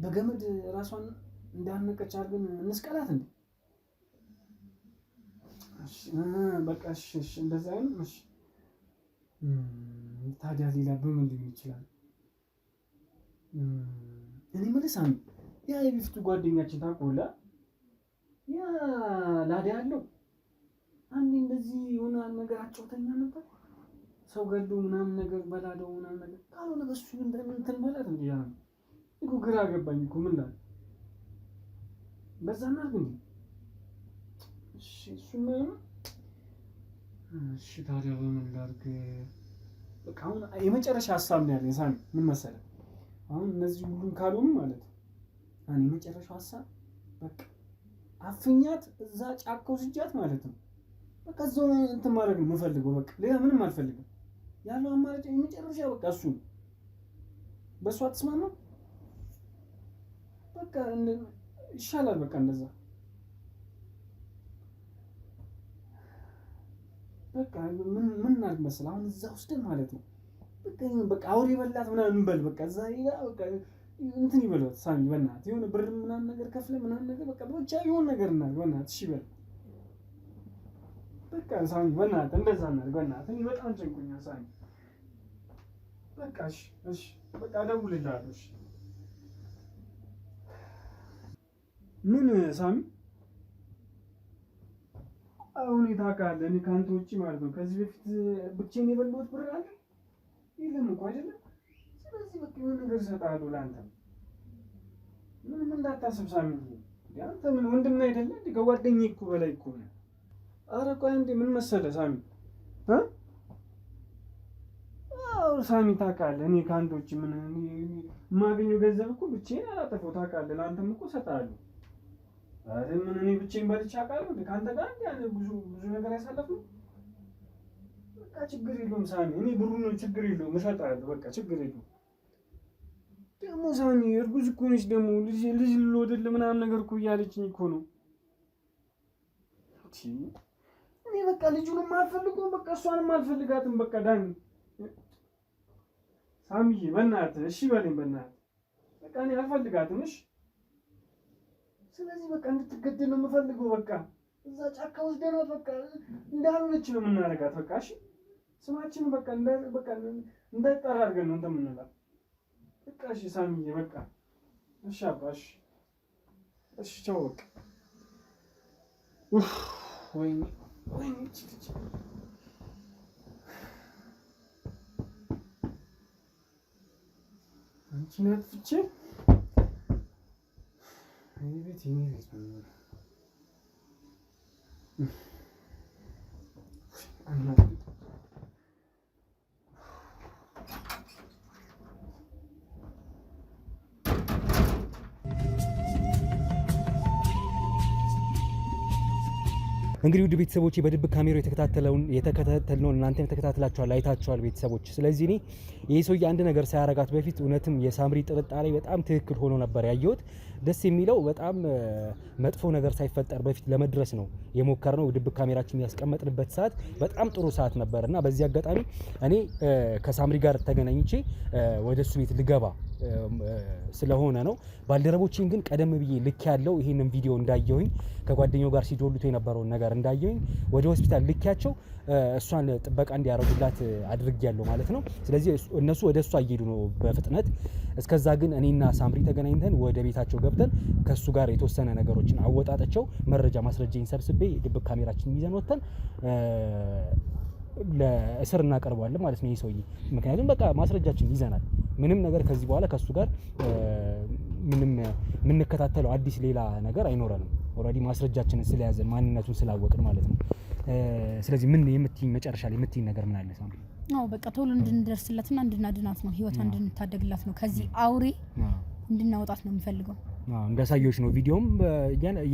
በገመድ ራሷን እንዳነቀች አድርገን እንስቀላት እንዴ? በቃ እሺ እንደዛ አይሆንም። እሺ ታዲያ ሌላ በምን ሊሆን ይችላል? እኔ የምልህ ሳሚ ያ የበፊቱ ጓደኛችን ታውቀውልህ? ያ ላዳ ያለው አንዴ እንደዚህ የሆነ ነገር አጫውተኛ ነበር። ሰው ገድሎ ምናምን ነገር በላደው ምናምን ነገር ካልሆነ በሱ እንትን በላት እንዴ? ያ እኮ ግራ ገባኝ እኮ ምን ላል በዛና ግን እሺ እሱማ እሺ ታዲያ በምን ላድርግ? በቃ አሁን የመጨረሻ ሀሳብ ነው ያለኝ ሳሚ። ምን መሰለህ አሁን እነዚህ ሁሉም ካልሆኑ ማለት ነው አሁን የመጨረሻው ሀሳብ በቃ አፍኛት እዛ ጫካው ስጃት ማለት ነው። በቃ እዛው እንትን ማድረግ ነው የምፈልገው። በቃ ሌላ ምንም አልፈልግም። ያለው አማራጭ የመጨረሻ በቃ እሱ ነው። በእሱ አትስማማም? በቃ ይሻላል። በቃ እንደዛ በቃ ምን እናድርግ መሰለህ አሁን እዛ ወስደን ማለት ነው በቃ አውሬ በላት ምናምን እንበል በቃ እዛ በቃ እንትን ይበሏት ሳሚ በእናትህ የሆነ ብር ምናምን ነገር ከፍለ ምናምን ነገር በቃ ብቻ የሆነ ነገር እናድርግ በእናትህ እሺ በል በቃ ሳሚ በእናትህ እንደዛ እናድርግ በእናትህ እኔ በጣም ጨንቆኛል ሳሚ በቃ እሺ በቃ እደውልልሃለሁ እሺ ምን ሳሚ አሁን ታውቃለህ እኔ ከአንተ ውጪ ማለት ነው ከዚህ በፊት ብቻዬን የበላሁት ብር አለ የለም እኮ አይደለም ስለዚህ በቃ የሆነ ነገር እሰጥሃለሁ ለአንተ ምንም እንዳታስብ ሳሚ አንተ ምን ወንድም አይደለ እንዴ ከጓደኛዬ እኮ በላይ እኮ ነው ኧረ ቆይ እንዴ ምን መሰለህ ሳሚ አዎ ሳሚ ታውቃለህ እኔ ከአንተ ውጪ ምን የማገኘው ገንዘብ እኮ ብቻዬን አላጠፋው ታውቃለህ ለአንተም እኮ እሰጥሃለሁ ኧረ ምን እኔ ብቻዬን በልቼ አውቃለሁ ከአንተ ጋር እንደ ብዙ ነገር ያሳለፍነው በቃ ችግር የለውም ሳሚ እኔ ብሩን ችግር የለውም እሰጥሃለሁ በቃ ችግር የለውም ደግሞ ሳሚ እርጉዝ እኮ ነች ደግሞ ልጅ ልወልድ ምናምን ነገር እኮ እያለችኝ እኮ ነው እኔ በቃ ልጁንም አልፈልገውም በቃ እሷንም አልፈልጋትም በቃ ዳኒ ሳሚዬ በእናትህ እሺ በለኝ በእናትህ በቃ እኔ አልፈልጋትም እሺ ስለዚህ በቃ እንድትገደል ነው የምፈልገው በቃ እዛ ጫካ ወስደናት በቃ እንዳልሆነች ነው የምናደርጋት በቃ እሺ ስማችንን በቃ እንዳይጠራ አድርገን ነው እንትን የምንላት በቃ እሺ ሳሚዬ በቃ እሺ አባ እሺ ቻው በቃ ወይኔ አንቺን አጥፍቼ የኔ ቤት እንግዲህ ውድ ቤተሰቦቼ በድብቅ ካሜራው የተከታተልነውን እናንተም ተከታትላችኋል አይታችኋል ቤተሰቦች ስለዚህ እኔ ይሄ ሰውዬ አንድ ነገር ሳያረጋት በፊት እውነትም የሳምሪ ጥርጣሬ በጣም ትክክል ሆኖ ነበር ያየሁት ደስ የሚለው በጣም መጥፎ ነገር ሳይፈጠር በፊት ለመድረስ ነው የሞከርነው ድብቅ ካሜራችን ያስቀመጥንበት ሰዓት በጣም ጥሩ ሰዓት ነበርና በዚህ አጋጣሚ እኔ ከሳምሪ ጋር ተገናኝቼ ወደሱ ቤት ልገባ ስለሆነ ነው ባልደረቦችን ግን ቀደም ብዬ ልክ ያለው ይሄንን ቪዲዮ እንዳየሁኝ ከጓደኛው ጋር ሲዶሉት የነበረውን ነገር እንዳየሁኝ ወደ ሆስፒታል ልክያቸው እሷን ጥበቃ እንዲያረጉላት አድርጌያለሁ ማለት ነው ስለዚህ እነሱ ወደ እሷ እየሄዱ ነው በፍጥነት እስከዛ ግን እኔና ሳምሪ ተገናኝተን ወደ ቤታቸው ገብተን ከሱ ጋር የተወሰነ ነገሮችን አወጣጣቸው መረጃ ማስረጃኝ ሰብስቤ ድብቅ ካሜራችን ይዘን ወጥተን ለእስር እናቀርበዋለን ማለት ነው ይሄ ሰውዬ ምክንያቱም በቃ ማስረጃችን ይዘናል ምንም ነገር ከዚህ በኋላ ከሱ ጋር ምንም የምንከታተለው አዲስ ሌላ ነገር አይኖረንም ኦልሬዲ ማስረጃችንን ስለያዘን ማንነቱን ስላወቅን ማለት ነው ስለዚህ ምን የምትይኝ መጨረሻ ላይ የምትይኝ ነገር ምን አለ ሳምሪ አዎ በቃ ቶሎ እንድንደርስላትና እንድናድናት ነው ህይወቷን እንድንታደግላት ነው ከዚህ አውሬ እንድናወጣት ነው የምፈልገው እንዳሳየዎች ነው ቪዲዮም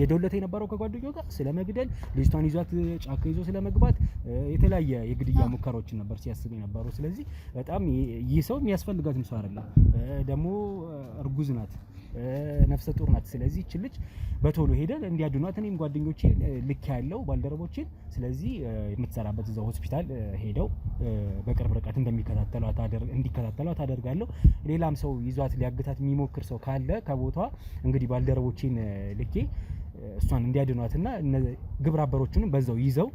የደውለተ የነበረው ከጓደኛው ጋር ስለመግደል ልጅቷን ይዟት ጫካ ይዞ ስለመግባት የተለያየ የግድያ ሙከራዎችን ነበር ሲያስብ የነበረው ስለዚህ በጣም ይህ ሰው የሚያስፈልጋት ሰው አይደለም ደግሞ እርጉዝ ናት ነፍሰ ጡር ናት ስለዚህ እቺ ልጅ በቶሎ ሄደን እንዲያድኗት እኔም ጓደኞቼ ልክ ያለው ባልደረቦችን ስለዚህ የምትሰራበት እዛው ሆስፒታል ሄደው በቅርብ ርቀት እንዲከታተሏት አደርጋለሁ ሌላም ሰው ይዟት ሊያግታት የሚሞክር ሰው ካለ ከቦታዋ እንግዲህ ባልደረቦችን ልኬ እሷን እንዲያድኗትና ግብረ አበሮቹንም በዛው ይዘው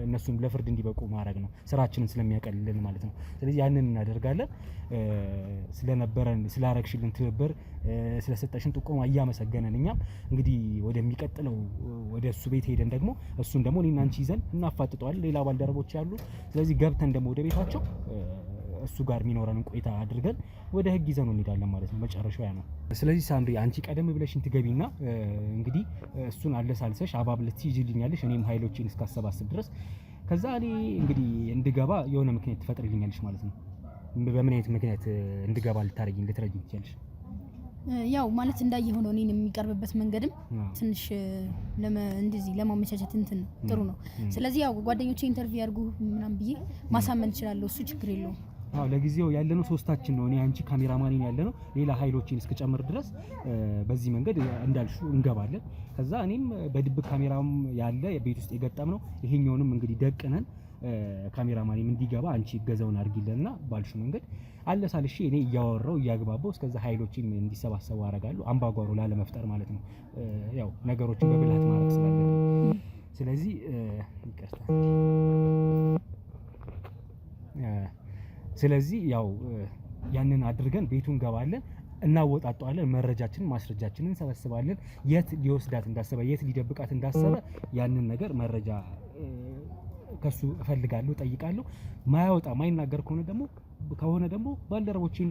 እነሱን ለፍርድ እንዲበቁ ማድረግ ነው ስራችንን ስለሚያቀልልን ማለት ነው ስለዚህ ያንን እናደርጋለን ስለነበረን ስላረክሽልን ትብብር ስለሰጠሽን ጥቆማ እያመሰገነን እኛም እንግዲህ ወደሚቀጥለው ወደ እሱ ቤት ሄደን ደግሞ እሱን ደግሞ እኔና አንቺ ይዘን እናፋጥጠዋለን ሌላ ባልደረቦች ያሉ ስለዚህ ገብተን ደግሞ ወደ ቤታቸው እሱ ጋር የሚኖረንን ቆይታ አድርገን ወደ ህግ ይዘን እንሄዳለን ማለት ነው መጨረሻው ያ ነው ስለዚህ ሳምሪ አንቺ ቀደም ብለሽን ትገቢና እንግዲህ እሱን አለሳልሰሽ አባብለሽ ትይዥልኛለሽ እኔም ኃይሎችን እስካሰባስብ ድረስ ከዛ እኔ እንግዲህ እንድገባ የሆነ ምክንያት ትፈጥሪልኛለሽ ማለት ነው በምን አይነት ምክንያት እንድገባ ልትረጂኝ ትችያለሽ ያው ማለት እንዳየ ሆኖ እኔን የሚቀርብበት መንገድም ትንሽ እንደዚህ ለማመቻቸት እንትን ጥሩ ነው ስለዚህ ያው ጓደኞቼ ኢንተርቪው ያርጉ ምናምን ብዬ ማሳመን እችላለሁ እሱ ችግር የለውም አዎ ለጊዜው ያለነው ሶስታችን ነው እኔ አንቺ ካሜራማን ያለነው ሌላ ኃይሎችን እስከጨምር ድረስ በዚህ መንገድ እንዳልሹ እንገባለን ከዛ እኔም በድብቅ ካሜራም ያለ ቤት ውስጥ የገጠም ነው ይሄኛውንም እንግዲህ ደቅነን ካሜራማንም እንዲገባ አንቺ እገዛውን አድርጊልንና ባልሽው መንገድ አለሳልሼ እኔ እያወራው እያግባባው እስከዛ ኃይሎችም እንዲሰባሰቡ አደርጋለሁ። አምባጓሮ ላለመፍጠር ማለት ነው። ያው ነገሮችን በብልሃት ማድረግ ስላለብኝ ስለዚህ ይቅርታ ስለዚህ ያው ያንን አድርገን ቤቱን ገባለን፣ እናወጣጣዋለን፣ መረጃችንን ማስረጃችንን እንሰበስባለን። የት ሊወስዳት እንዳሰበ የት ሊደብቃት እንዳሰበ ያንን ነገር መረጃ ከሱ እፈልጋለሁ፣ ጠይቃለሁ። ማያወጣ ማይናገር ከሆነ ደግሞ ባልደረቦችን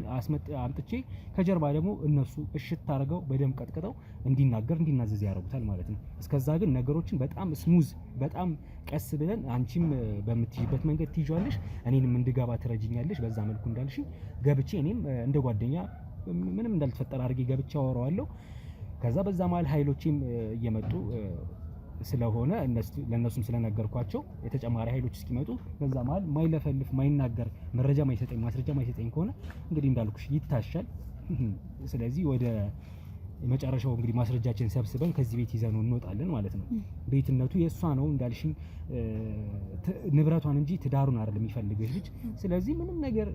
አምጥቼ ከጀርባ ደግሞ እነሱ እሽት አድርገው በደም ቀጥቅጠው እንዲናገር እንዲናዘዝ ያደርጉታል ማለት ነው። እስከዛ ግን ነገሮችን በጣም ስሙዝ በጣም ቀስ ብለን አንቺም በምትይበት መንገድ ትይዣለሽ፣ እኔንም እንድገባ ትረጅኛለሽ። በዛ መልኩ እንዳልሽኝ ገብቼ እኔም እንደ ጓደኛ ምንም እንዳልተፈጠረ አድርጌ ገብቼ አወራዋለሁ። ከዛ በዛ መሀል ኃይሎችም እየመጡ ስለሆነ ለነሱም ስለነገርኳቸው የተጨማሪ ኃይሎች እስኪመጡ በዛ መሀል ማይለፈልፍ ማይናገር መረጃ ማይሰጠኝ ማስረጃ ማይሰጠኝ ከሆነ እንግዲህ እንዳልኩሽ ይታሻል። ስለዚህ ወደ መጨረሻው እንግዲህ ማስረጃችን ሰብስበን ከዚህ ቤት ይዘነው እንወጣለን ማለት ነው። ቤትነቱ የእሷ ነው እንዳልሽኝ ንብረቷን እንጂ ትዳሩን አይደለም የሚፈልገው ልጅ። ስለዚህ ምንም ነገር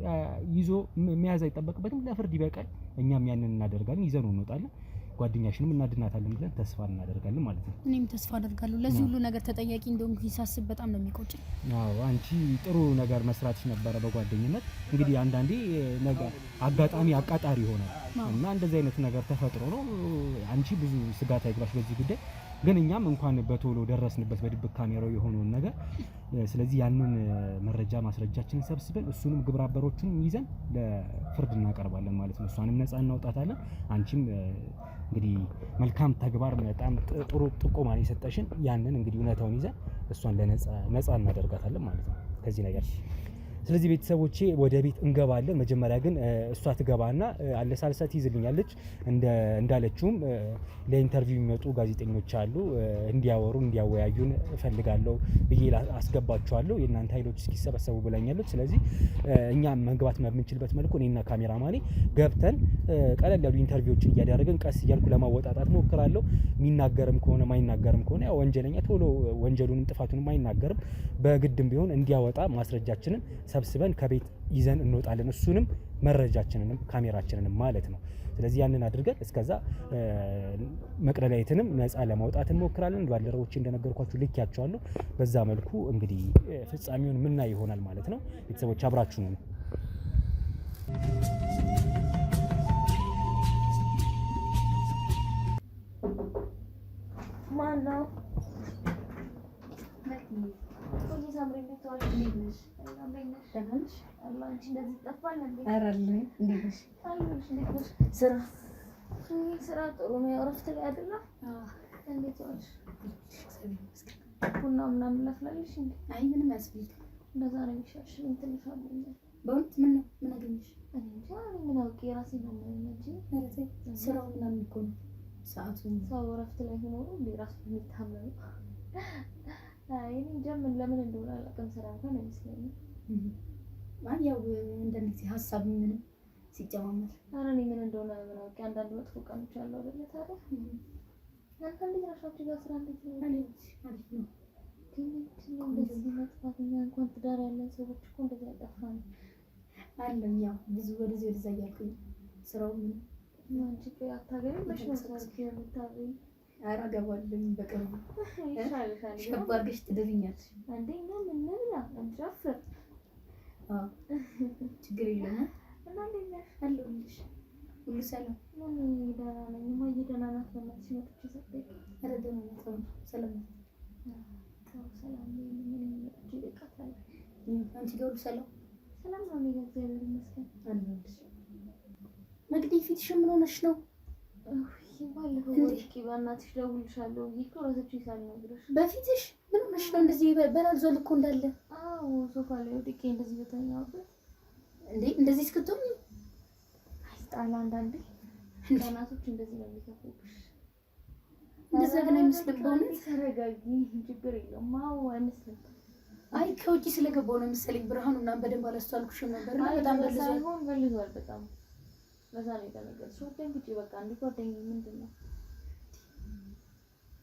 ይዞ መያዝ አይጠበቅበትም፣ ለፍርድ ይበቃል። እኛም ያንን እናደርጋለን፣ ይዘነው እንወጣለን። ጓደኛሽንም እናድናታለን ብለን ተስፋ እናደርጋለን ማለት ነው። እኔም ተስፋ አደርጋለሁ። ለዚህ ሁሉ ነገር ተጠያቂ እንደሆንኩኝ ሳስብ በጣም ነው የሚቆጨኝ። አዎ አንቺ ጥሩ ነገር መስራትሽ ነበረ በጓደኝነት። እንግዲህ አንዳንዴ ነገር አጋጣሚ አቃጣሪ ይሆናል እና እንደዚህ አይነት ነገር ተፈጥሮ ነው። አንቺ ብዙ ስጋት አይግባሽ በዚህ ጉዳይ። ግን እኛም እንኳን በቶሎ ደረስንበት በድብቅ ካሜራው የሆነውን ነገር። ስለዚህ ያንን መረጃ ማስረጃችንን ሰብስበን እሱንም ግብረ አበሮቹን ይዘን ለፍርድ እናቀርባለን ማለት ነው። እሷንም ነፃ እናውጣታለን። አንቺም እንግዲህ መልካም ተግባር በጣም ጥሩ ጥቆማን የሰጠሽን ያንን እንግዲህ እውነታውን ይዘን እሷን ነፃ እናደርጋታለን ማለት ነው ከዚህ ነገር። ስለዚህ ቤተሰቦቼ ወደ ቤት እንገባለን። መጀመሪያ ግን እሷ ትገባና አለሳልሳ ትይዝልኛለች። እንዳለችውም ለኢንተርቪው የሚመጡ ጋዜጠኞች አሉ፣ እንዲያወሩ እንዲያወያዩን እፈልጋለሁ ብዬ አስገባቸዋለሁ የእናንተ ኃይሎች እስኪሰበሰቡ ብላኛለች። ስለዚህ እኛ መግባት በምንችልበት መልኩ እኔና ካሜራማኔ ገብተን ቀለል ያሉ ኢንተርቪዎችን እያደረግን ቀስ እያልኩ ለማወጣጣት ሞክራለሁ። የሚናገርም ከሆነ ማይናገርም ከሆነ ያው ወንጀለኛ ቶሎ ወንጀሉንም ጥፋቱንም አይናገርም። በግድም ቢሆን እንዲያወጣ ማስረጃችንን ሰብስበን ከቤት ይዘን እንወጣለን። እሱንም መረጃችንንም ካሜራችንንም ማለት ነው። ስለዚህ ያንን አድርገን እስከዛ መቅደላዊትንም ነፃ ለማውጣት እንሞክራለን። ባልደረቦቼ እንደነገርኳችሁ ልኬያቸዋለሁ። በዛ መልኩ እንግዲህ ፍጻሜውን ምናይ ይሆናል ማለት ነው። ቤተሰቦች አብራችሁ ነው። ማነው? ሳምሪ እንዴት ነሽ? ደህና ነሽ? አንቺ እንደዚህ ጠፋን እንዴ? ኧረ አለኝ። እንዴት ነሽ? እንዴት ነሽ? ስራ ጥሩ ነው። እረፍት ላይ አይደለ? እንዴት ዋልሽ? ቡና ምናምን ላፍላለሽ እንዴ? አይ ምንም አያስፈልግም። እንደዛ ነው የሚሻልሽ። እንትን ይሻለኝ በእውነት። ምን ነው ምን አገኘሽ? እኔ እንጃ ምን አውቄ ራሴን ነው እንጂ ስራው ምናምን እኮ ነው ሰዓቱን ሰው እረፍት ላይ ሆኖ ራሱ የሚታመኑ አይ እኔ እንጃ ምን ለምን እንደሆነ አላውቅም። ስራ እንኳን አይመስለኝም። ማን ያው እንደዚህ ሀሳብ ምንም ሲጨማመር ኧረ እኔ ምን እንደሆነ ምን አውቄ። አንዳንድ መጥፎ ቀኖች አሉ አይደል ታዲያ። አንተ እንዴት ራሳችሁ ጋር ስራ እንዴት ነው? አሪፍ ነው። ግን እንደዚህ መጥፋትኛ እንኳን ትዳር ያለን ሰዎች እኮ እንደዚህ አይጠፋም አለም። ያው ብዙ ወደዚህ ወደዛ እያልኩኝ ስራው ምን አንቺ አታገቢም መች ነው ሰርክ የምታገኝ? ኧረ አገባለሁኝ በቅርቡ። ይሻልሻል። ሸባ አድርገሽ ትድሪኛለሽ። አንዴና ምን ነውና አንጃፍር። አዎ ችግር የለም። እና እንዴት ነሽ? አለሁልሽ። ሁሉ ሰላም? ምን ደህና ነኝ። ማየ ደህና ናት? በእናትሽ መጥቼ ሰጠኝ። ኧረ ደህና ናት። ሰላም ናት። ሰላም ነው። ምን መጥቼ ልቃታለሁ። አንቺ ጋር ሁሉ ሰላም? ሰላም ነው። እኔ ጋር እግዚአብሔር ይመስገን አለሁልሽ። መግዲ ፊትሽ ምን ሆነሽ ነው? ባለፈው ወርቂ በእናትሽ ደውልሻለሁ እኮ ረስቼ ሳልነግርሽ። በፊትሽ ምን ሆነሽ ነው እንደዚህ በላልዞ ልኮ እንዳለ? አዎ ሶፋ ላይ ወድቄ እንደዚህ በተኛሁበት። እንዴ እንደዚህ እስክትሆኚ አይጣላ አንዳንዴ እናቶች እንደዚህ ነው የሚከፉብሽ። እንደዛ ግን አይመስልም። በእውነት ተረጋጊ፣ ችግር የለውም። አዎ አይመስልም። አይ ከውጪ ስለገባው ነው መሰለኝ። ብርሃኑ ምናምን በደንብ አላስተዋልኩሽም ነበር እና በጣም በልዟል በጣም በዛ ነው የተነገርኩሽ። ወደንኩ በቃ እንዴ ጓደኛዬ ምንድን ነው?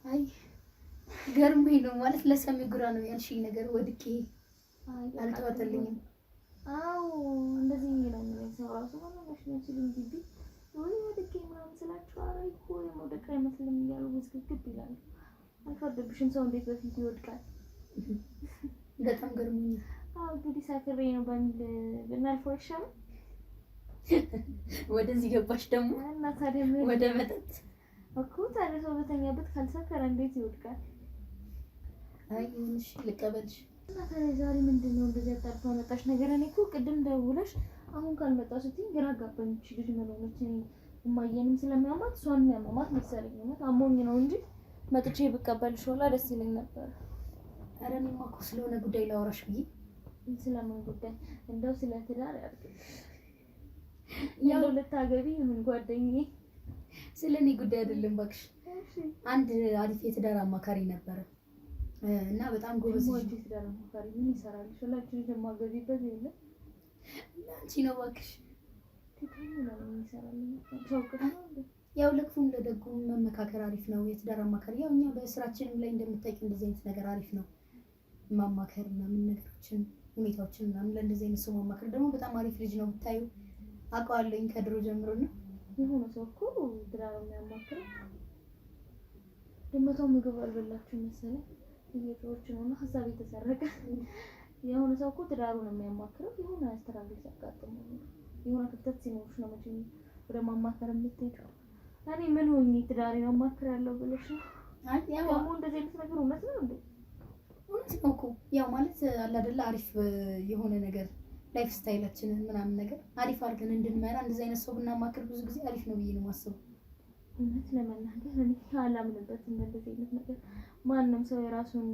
አይ ገርሞኝ ነው ማለት ለሰሚ ጉራ ነው ያልሽኝ ነገር ወድቄ አልተዋጠልኝም። አዎ እንደዚህ ነው የሚለኝ ሰው ራሱ ማለሽ ነው ሲሉኝ ግቢ ወይ ወድቄ ምናምን ስላችሁ ኧረ እኮ የመውደቅ አይመስልም እያሉ ውዝግብ ይላሉ። አልፈርድብሽም፣ ሰው እንዴት በፊት ይወድቃል? በጣም ገርሞኛል። አዎ እንግዲህ ሳክሬ ነው በሚል ብናልፈው ይሻላል። ወደዚህ ገባሽ ደግሞ እና ታዲያ ወደ መጠጥ እኮ ታዲያ ሰው በተኛበት ካልሰከረ እንዴት ይወድቃል? አይ እሺ ልቀበልሽ። እና ታዲያ ዛሬ ምንድነው እንደዚህ አጣርፋ መጣሽ ነገር? እኔ እኮ ቅድም ደውለሽ አሁን ካልመጣ ስትይኝ ግራ አጋባኝ። እቺ ልጅ ምን ሆነች? እማዬንም ስለሚያማት እሷንም ያማማት መሰለኝ። ነው አሞኝ ነው እንጂ መጥቼ ብቀበልሽ ወላ ደስ ይለኝ ነበር። ኧረ እኔማ እኮ ስለሆነ ጉዳይ ላወራሽ ብዬ። ስለምን ጉዳይ? እንደው ስለ ትዳር ያድርግልሽ። ያው ልታገቢ ምን ጓደኛዬ፣ ስለኔ ጉዳይ አይደለም እባክሽ። አንድ አሪፍ የትዳር አማካሪ ነበረ እና በጣም ጎበዝ ነው። የትዳር አማካሪ ምን ይሰራል? ሁላችን እንደማገቢበት የለም አንቺ ነው እባክሽ። ያው ለክፉም ለደጉም መመካከር አሪፍ ነው። የትዳር አማካሪ ያው እኛ በስራችንም ላይ እንደምታውቂው እንደዚህ አይነት ነገር አሪፍ ነው። ማማከር ምናምን ነገሮችን ሁኔታዎችን ምናምን ለእንደዚህ አይነት ሰው ማማከር ደግሞ በጣም አሪፍ ልጅ ነው ብታዩ አውቀዋለሁኝ ከድሮ ጀምሮ ነው። የሆነ ሰው እኮ ትዳር የሚያማክረው ድመቷ ምግብ አልበላችሁ መሰለኝ እየጮች ነውና ሀሳብ የተሰረቀ የሆነ ሰው እኮ ትዳሩን የሚያማክረው የሆነ አስተራግል ሲያጋጥም የሆነ ክፍተት ሲኖርሽ ነው መቼም ወደ ማማከር የምትሄጂው። እኔ ምን ሆኜ ትዳሬን አማክራለሁ ብለሽ ነው? አይ ያው ደግሞ እንደዚህ አይነት ነገር እውነት ነው እንዴ? እውነት ነው እኮ ያው ማለት አለ አይደለ አሪፍ የሆነ ነገር ላይፍ ስታይላችንን ምናምን ነገር አሪፍ አድርገን እንድንመራ እንደዚህ አይነት ሰው ብናማክር ብዙ ጊዜ አሪፍ ነው ብዬ ነው የማስበው። እውነት ለመናገር እኔ አላምንበትም እንደዚህ አይነት ነገር። ማንም ሰው የራሱን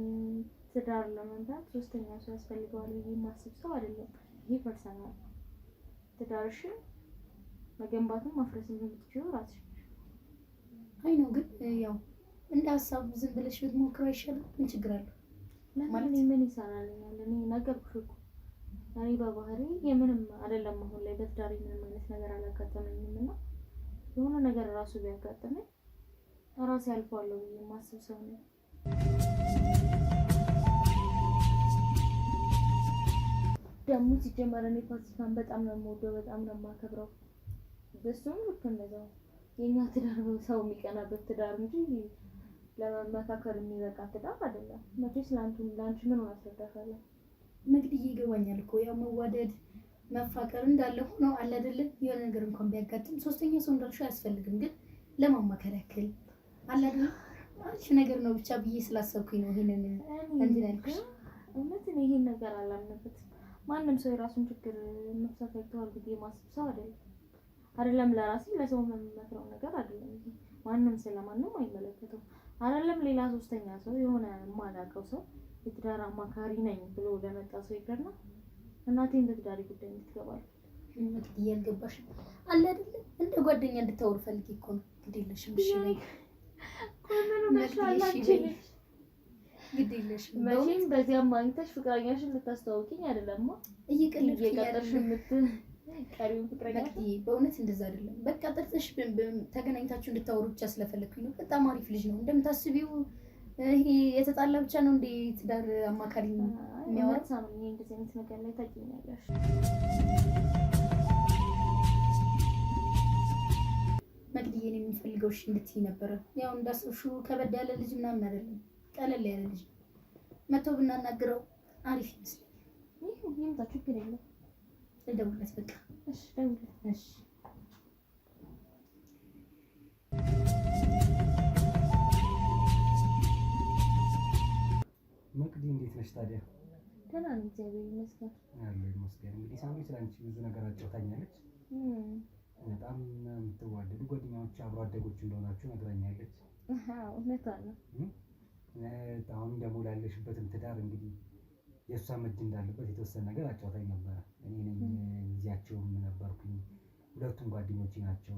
ትዳር ለመምራት ሶስተኛ ሰው ያስፈልገዋል ብዬ የማስብ ሰው አይደለም። ይሄ ፐርሰናል ትዳርሽን መገንባትም ማፍረስም የምትችይው ራስሽ። አይ ነው ግን ያው እንደ ሀሳብ ዝም ብለሽ ብትሞክረው አይሻልም? ምን ችግር አለው? ማለት ምን ይሰራልኛል? እኔ ነገርኩሽ እኮ እኔ በባህሪ የምንም አይደለም። አሁን ላይ በትዳሬ ምንም አይነት ነገር አላጋጠመኝም እና የሆነ ነገር ራሱ ቢያጋጥመኝ ራሴ አልፈዋለሁ ብዬ የማስብ ሰው ነኝ። ደግሞ ሲጀመር እኔ ፋሲካን በጣም ነው የምወደው፣ በጣም ነው የማከብረው። በሱም ልክ እንደዛው የኛ ትዳር ሰው የሚቀናበት ትዳር እንጂ ለመመካከር የሚበቃ ትዳር አይደለም። መቼስ ለአንቺ ምን አስረዳሻለሁ? እንግዲህ ይገባኛል እኮ ያው መዋደድ መፋቀር እንዳለ ሆኖ አለ አይደል? የሆነ ነገር እንኳን ቢያጋጥም ሶስተኛ ሰው እንዳልሽው አያስፈልግም። ግን ለማማከር ያክል አለ አይደል? አሪፍ ነገር ነው ብቻ ብዬ ስላሰብኩኝ ነው ይሄንን እንትን ያልኩሽ። እውነት ነው ይሄን ነገር አላምንበትም። ማንም ሰው የራሱን ችግር መፍታት አይተዋል ብዬ ማስብ ሰው አይደለም። ለራሴ ለሰው የምመክረው ነገር አይደለም ይሄ። ማንም ስለማንም አይመለከተውም። አይደለም ሌላ ሶስተኛ ሰው የሆነ የማላውቀው ሰው የትዳር አማካሪ ነኝ ብሎ ለመጣ ሰው ይቀርና እናቴን በትዳሪ ጉዳይ እንድትገባል እንግዲህ ያልገባሽ አለ አይደል? እንደ ጓደኛ እንድታወሩ ፈልጌ እኮ ነው። እንግዲህ ለሽም እሺ ነኝ ኮመኑ ማሻአላህ ግዴለሽም መቼም በዚያም ማግኘትሽ ፍቅረኛሽን ልታስተዋውቂኝ አይደለም እየቀለድሽ የምትቀሪው ፍቅረኛ በእውነት እንደዛ አይደለም። በቃ ጠርተሽ ተገናኝታችሁ እንድታወሩ ብቻ ስለፈለኩኝ ነው። በጣም አሪፍ ልጅ ነው እንደምታስቢው። ይሄ የተጣላ ብቻ ነው እንዴ ትዳር አማካሪ የሚያወራው? ሳምኝ እንደዚህ አይነት ነገር ላይ ታውቂኛለሽ። መግዲዬን የምፈልገው እሺ እንድትይ ነበረ። ያው እንዳሰብሽው ከበድ ያለ ልጅ ምናምን አይደለም፣ ቀለል ያለ ልጅ መቶ ብናናግረው አሪፍ ይመስለኛል። ይሄም ችግር የለም። ልደውልለት በቃ። እሺ ደውልለት። እሺ መቅዲ እንዴት ነሽ ታዲያ? ደህና ነኝ እግዚአብሔር ይመስገን። አለሁ ይመስገን። እንግዲህ ሳምሪ ስለአንቺ ብዙ ነገር አጫውታኛለች። በጣም የምትዋደዱ ጓደኛዎች አብሮ አደጎች እንደሆናችሁ ነግራኛለች። እውነት አለ። አሁን ደግሞ ላለሽበትም ትዳር እንግዲህ የእሷም እጅ እንዳለበት የተወሰነ ነገር አጫውታኝ ነበረ። እኔ ነኝ ጊዜያቸውም ነበርኩኝ። ሁለቱም ጓደኞቼ ናቸው።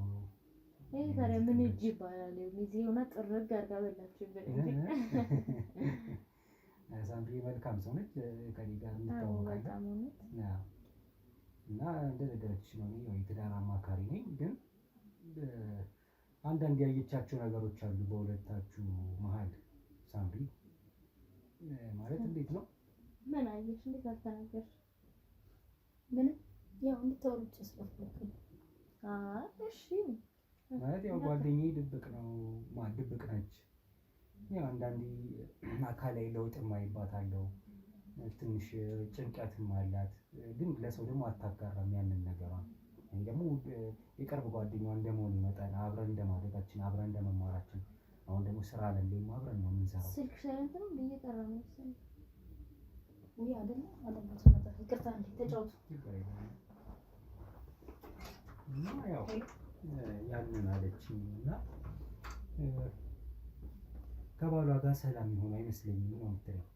ይሄ ታዲያ ምን እጅ ይባላል? ሚዜ ሆና ጥርግ አድርጋ በላችሁ ሳምሪ መልካም ሰው ነች። ከኔ ጋር እንተዋወቃለን እና እንደነገረችሽ ነው። እኔ የትዳር አማካሪ ነኝ። ግን አንዳንድ ያየቻቸው ነገሮች አሉ በሁለታችሁ መሀል። ሳምሪ ማለት እንዴት ነው ምን አየሽ? እንዴት አልተናገርሽ? ምንም ያው እንድታወሩት ስለፈለኩኝ። እሺ ማለት ያው ጓደኛዬ ድብቅ ነው ድብቅ ነች። ያው አንዳንዴ አካላዊ ለውጥ የማይባታለው ትንሽ ጭንቀትም አላት። ግን ለሰው ደግሞ አታጋራም ያንን ነገሯን። እኔ ደግሞ የቅርብ ጓደኛዋ እንደመሆን መጠን አብረን እንደማደጋችን አብረን እንደመማራችን አሁን ደግሞ ስራ አለን ደግሞ አብረን ነው የምንሰራው። ስልክ ሳይለንት ነው እየጠራ ነው መሰለኝ። ወይ አይደለ አለበት መጣ። ይቅርታ እንዴ ተጫውቱ። እና ያው ያንን አለችኝ እና ከባሏ ጋር ሰላም የሆነ አይመስለኝም ነው የምትለኝ።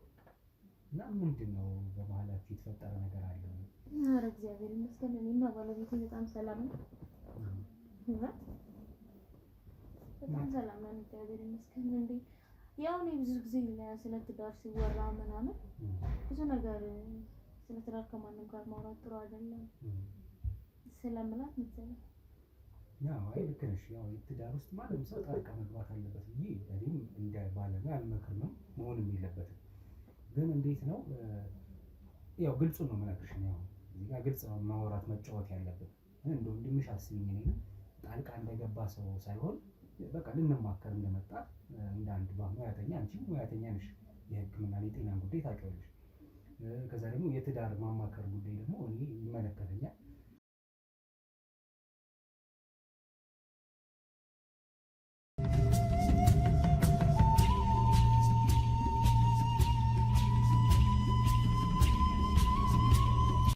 እና ምንድን ነው በመሀላችሁ የተፈጠረ ነገር አለ? ኧረ እግዚአብሔር ይመስገን እኔና ባለቤቴ በጣም ሰላም ነው። በጣም ሰላም ነው እግዚአብሔር ይመስገን። እንዴ ያው እኔ ብዙ ጊዜ ስለ ትዳር ሲወራ ምናምን ብዙ ነገር ስለ ትዳር ከማንም ጋር ማውራት ጥሩ አይደለም ስለምላት መሰለኝ። ያው አይ ልክ ነሽ። ያው ትዳር ውስጥ ማንም ሰው ጣልቃ መግባት አለበት ብዬ እኔም እንደ ባለሙያ አልመክርም፣ መሆንም የለበትም። ግን እንዴት ነው ያው ግልጹን ነው የምነግርሽ። ያው እዚህ ጋር ግልጽ ነው ማውራት መጫወት ያለብን። እንደ ወንድምሽ አስቢኝ። እኔ ጣልቃ እንደገባ ሰው ሳይሆን በቃ ልንማከር እንደመጣ እንደ አንድ ሙያተኛ፣ አንቺ ሙያተኛ ነሽ፣ የሕክምና የጤናን ጉዳይ ታውቂዋለሽ። ከዛ ደግሞ የትዳር ማማከር ጉዳይ ደግሞ እኔ ይመለከተኛል።